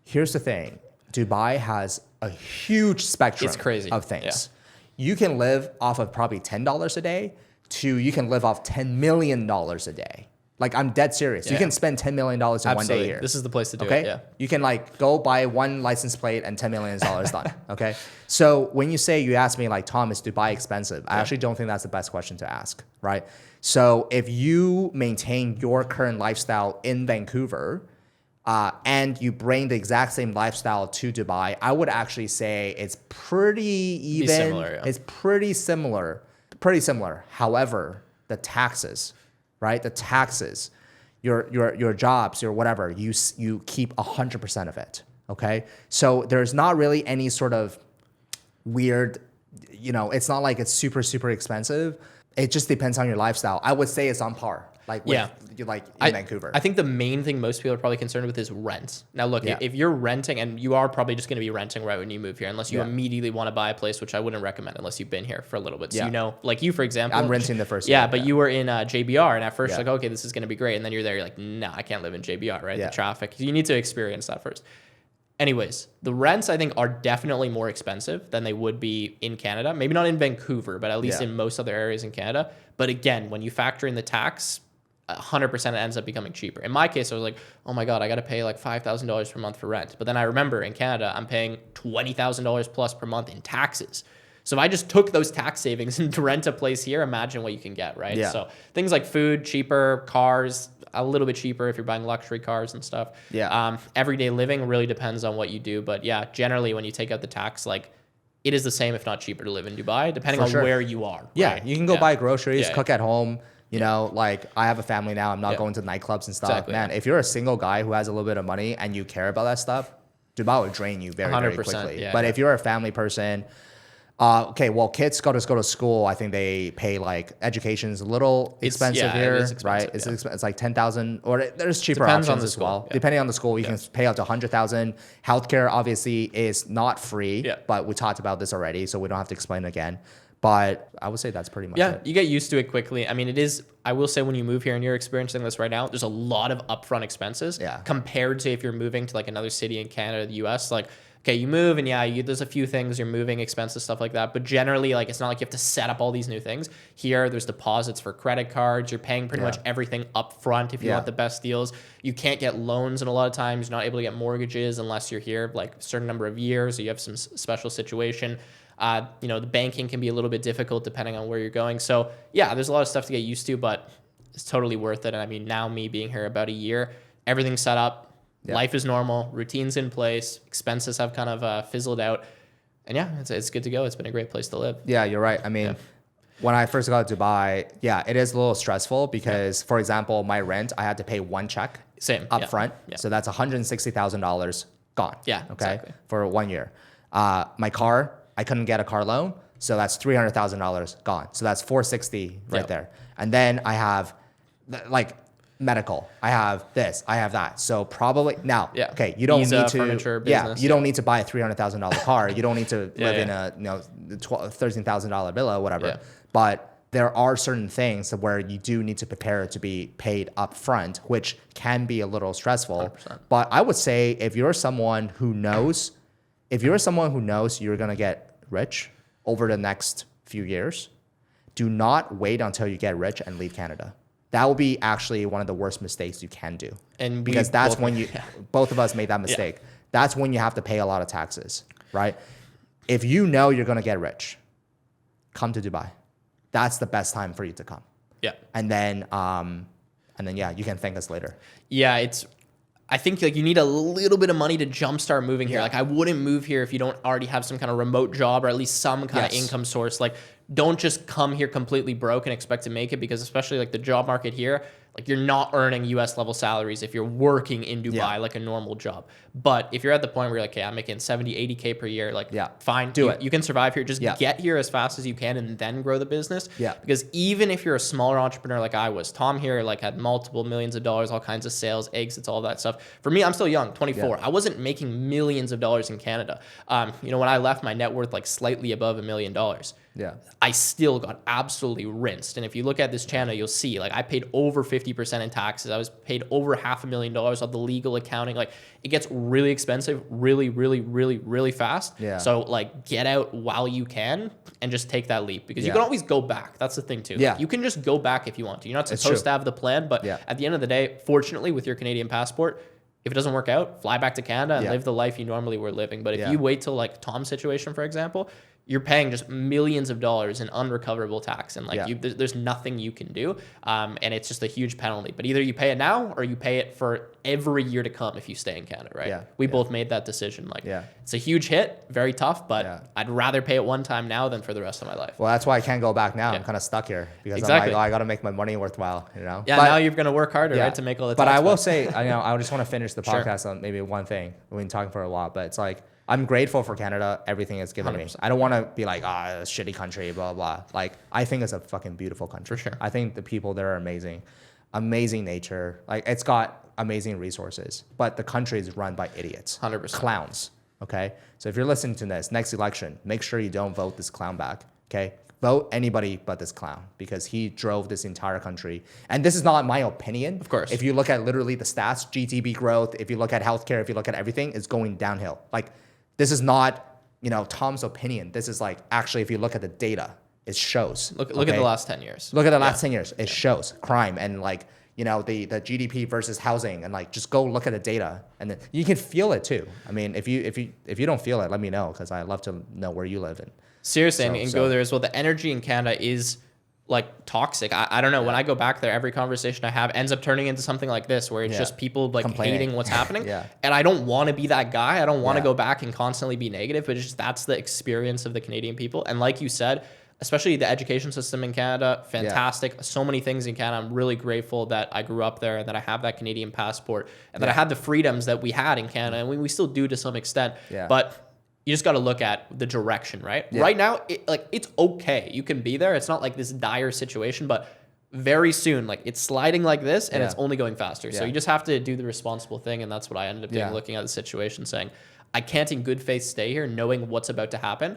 Here's the thing. Dubai has a huge spectrum of things. Yeah. You can live off of probably $10 a day to you can live off $10 million a day. Like I'm dead serious. Yeah. You can spend $10 million in 1 day here. This is the place to do it. Yeah. You can like go buy one license plate and $10 million done. Okay. So when you ask me like, Tom, is Dubai expensive? I actually don't think that's the best question to ask, right? So if you maintain your current lifestyle in Vancouver, and you bring the exact same lifestyle to Dubai, I would actually say it's pretty even. Similar, It's pretty similar. However, the taxes, right? The taxes, your jobs, your whatever, you keep 100% of it. Okay, so there's not really any sort of weird, it's not like it's super, super expensive. It just depends on your lifestyle. I would say it's on par. Like in Vancouver. I think the main thing most people are probably concerned with is rent. Now, look, if you're renting, and you are probably just going to be renting right when you move here, unless you immediately want to buy a place, which I wouldn't recommend unless you've been here for a little bit. So like you, for example. I'm renting the first year. But you were in JBR, and at first like, okay, this is going to be great. And then you're there, you're like, no, I can't live in JBR, right? The traffic. You need to experience that first. Anyways, the rents, I think, are definitely more expensive than they would be in Canada. Maybe not in Vancouver, but at least in most other areas in Canada. But again, when you factor in the tax, 100% it ends up becoming cheaper. In my case, I was like, oh my God, I got to pay like $5,000 per month for rent. But then I remember in Canada, I'm paying $20,000 plus per month in taxes. So if I just took those tax savings and to rent a place here, imagine what you can get, right? Yeah. So things like food, cheaper, cars, a little bit cheaper if you're buying luxury cars and stuff. Yeah. Everyday living really depends on what you do. But yeah, generally when you take out the tax, like it is the same, if not cheaper to live in Dubai, depending on where you are. Yeah. Right? You can go buy groceries, cook at home. Like I have a family now. I'm not going to nightclubs and stuff. Exactly. Man, if you're a single guy who has a little bit of money and you care about that stuff, Dubai will drain you very, very quickly. But if you're a family person, kids go to school. I think they pay like education's a little expensive here, it is expensive, right? It's like 10,000, or there's cheaper options as well. Yeah. Depending on the school, you can pay up to 100,000. Healthcare obviously is not free, but we talked about this already, so we don't have to explain it again. But I would say that's pretty much Yeah, it. you get used to it quickly. I mean, it is, I will say when you move here and you're experiencing this right now, there's a lot of upfront expenses compared to if you're moving to like another city in Canada, the US. Like, okay, you move and there's a few things, you're moving expenses, stuff like that. But generally, like, it's not like you have to set up all these new things. Here, there's deposits for credit cards. You're paying pretty much everything up front if you want the best deals. You can't get loans, and a lot of times you're not able to get mortgages unless you're here like a certain number of years or you have some special situation. The banking can be a little bit difficult depending on where you're going. So yeah, there's a lot of stuff to get used to, but it's totally worth it. And I mean, now me being here about a year, everything's set up, life is normal, routines in place, expenses have kind of fizzled out. And yeah, it's good to go. It's been a great place to live. Yeah, you're right. I mean, when I first got to Dubai, it is a little stressful because, for example, my rent, I had to pay one check up front. Yeah. So that's $160,000 gone. Yeah, okay, exactly. For 1 year. My car, I couldn't get a car loan, so that's $300,000 gone. So that's $460 right there. And then I have like medical. I have this. I have that. So probably now. Yeah. Okay. You don't need to. Furniture business, you don't need to buy a $300,000 car. You don't need to live in a $13,000 villa or whatever. Yeah. But there are certain things where you do need to prepare to be paid up front, which can be a little stressful. 100%. But I would say if you're someone who knows you're gonna get rich over the next few years, do not wait until you get rich and leave Canada. That will be actually one of the worst mistakes you can do. And because that's when both of us made that mistake. Yeah. That's when you have to pay a lot of taxes, right? If you know you're going to get rich, come to Dubai. That's the best time for you to come. Yeah. And then you can thank us later. Yeah, I think like you need a little bit of money to jumpstart moving here. Like I wouldn't move here if you don't already have some kind of remote job or at least some kind of income source. Like don't just come here completely broke and expect to make it, because especially like the job market here, like you're not earning US level salaries if you're working in Dubai like a normal job. But if you're at the point where you're like, okay, I'm making 70, 80K per year, like fine, do it. You can survive here. Just get here as fast as you can and then grow the business. Yeah. Because even if you're a smaller entrepreneur like I was, Tom here like had multiple millions of dollars, all kinds of sales, exits, all that stuff. For me, I'm still young, 24. I wasn't making millions of dollars in Canada. When I left, my net worth like slightly above $1 million. Yeah, I still got absolutely rinsed. And if you look at this channel, you'll see like I paid over 50% in taxes. I was paid over $500,000 of the legal accounting. Like it gets really expensive, really, really, really, really fast. Yeah. So like get out while you can and just take that leap, because you can always go back. That's the thing too. Yeah. Like, you can just go back if you want to. You're not supposed to have the plan, but at the end of the day, fortunately with your Canadian passport, if it doesn't work out, fly back to Canada and live the life you normally were living. But if you wait till like Tom's situation, for example, you're paying just millions of dollars in unrecoverable tax, and like there's nothing you can do, and it's just a huge penalty. But either you pay it now or you pay it for every year to come if you stay in Canada, right? Yeah. We both made that decision. Like, it's a huge hit, very tough, but I'd rather pay it one time now than for the rest of my life. Well, that's why I can't go back now. I'm kind of stuck here because I'm like, I got to make my money worthwhile, Yeah, but now you're gonna work harder, right, to make all the. But I will say, I just want to finish the podcast on maybe one thing. We've been talking for a while, but it's like, I'm grateful for Canada, everything it's given 100%. Me. I don't want to be like, a shitty country, blah, blah. Like, I think it's a fucking beautiful country. For sure. I think the people there are amazing. Amazing nature. Like, it's got amazing resources. But the country is run by idiots. 100%. Clowns, okay? So if you're listening to this, next election, make sure you don't vote this clown back, okay? Vote anybody but this clown, because he drove this entire country. And this is not my opinion. Of course. If you look at literally the stats, GDP growth, if you look at healthcare, if you look at everything, it's going downhill. Like, this is not, Tom's opinion. This is like, actually, if you look at the data, it shows. Look at the last 10 years. Look at the last 10 years. It shows crime and like, the GDP versus housing, and like, just go look at the data, and then you can feel it too. I mean, if you don't feel it, let me know, because I'd love to know where you live in. Seriously, and go there as well. The energy in Canada is like toxic. I don't know. When I go back there, every conversation I have ends up turning into something like this, where it's just people like hating what's happening. And I don't want to be that guy. I don't want to go back and constantly be negative, but it's just, that's the experience of the Canadian people. And like you said, especially the education system in Canada, fantastic. So many things in Canada. I'm really grateful that I grew up there and that I have that Canadian passport and that I had the freedoms that we had in Canada, and we still do to some extent. But you just got to look at the direction, right? Yeah. Right now, it's okay. You can be there. It's not like this dire situation, but very soon, like it's sliding like this, and it's only going faster. So you just have to do the responsible thing, and that's what I ended up doing, looking at the situation, saying, I can't in good faith stay here knowing what's about to happen.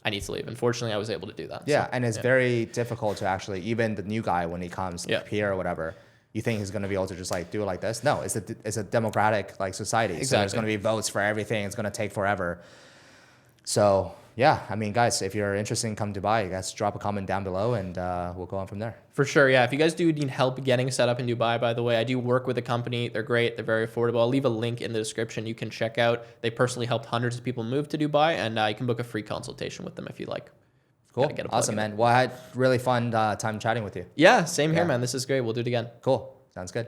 I need to leave. Unfortunately, I was able to do that. Yeah, So, and it's very difficult to actually, even the new guy when he comes, Yeah. Pierre or whatever, you think he's going to be able to just like do it like this? No, it's a democratic like society. So there's Exactly. going to be votes for everything. It's going to take forever. So yeah, I mean, guys, if you're interested in come to Dubai, you guys drop a comment down below, and we'll go on from there. For sure, yeah. If you guys do need help getting set up in Dubai, by the way, I do work with a company. They're great. They're very affordable. I'll leave a link in the description. You can check out. They personally helped hundreds of people move to Dubai, and you can book a free consultation with them if you like. Cool. Gotta get a plug Awesome, in. man. Well, I had really fun time chatting with you. Yeah, same here, Yeah. man. This is great. We'll do it again. Cool. Sounds good.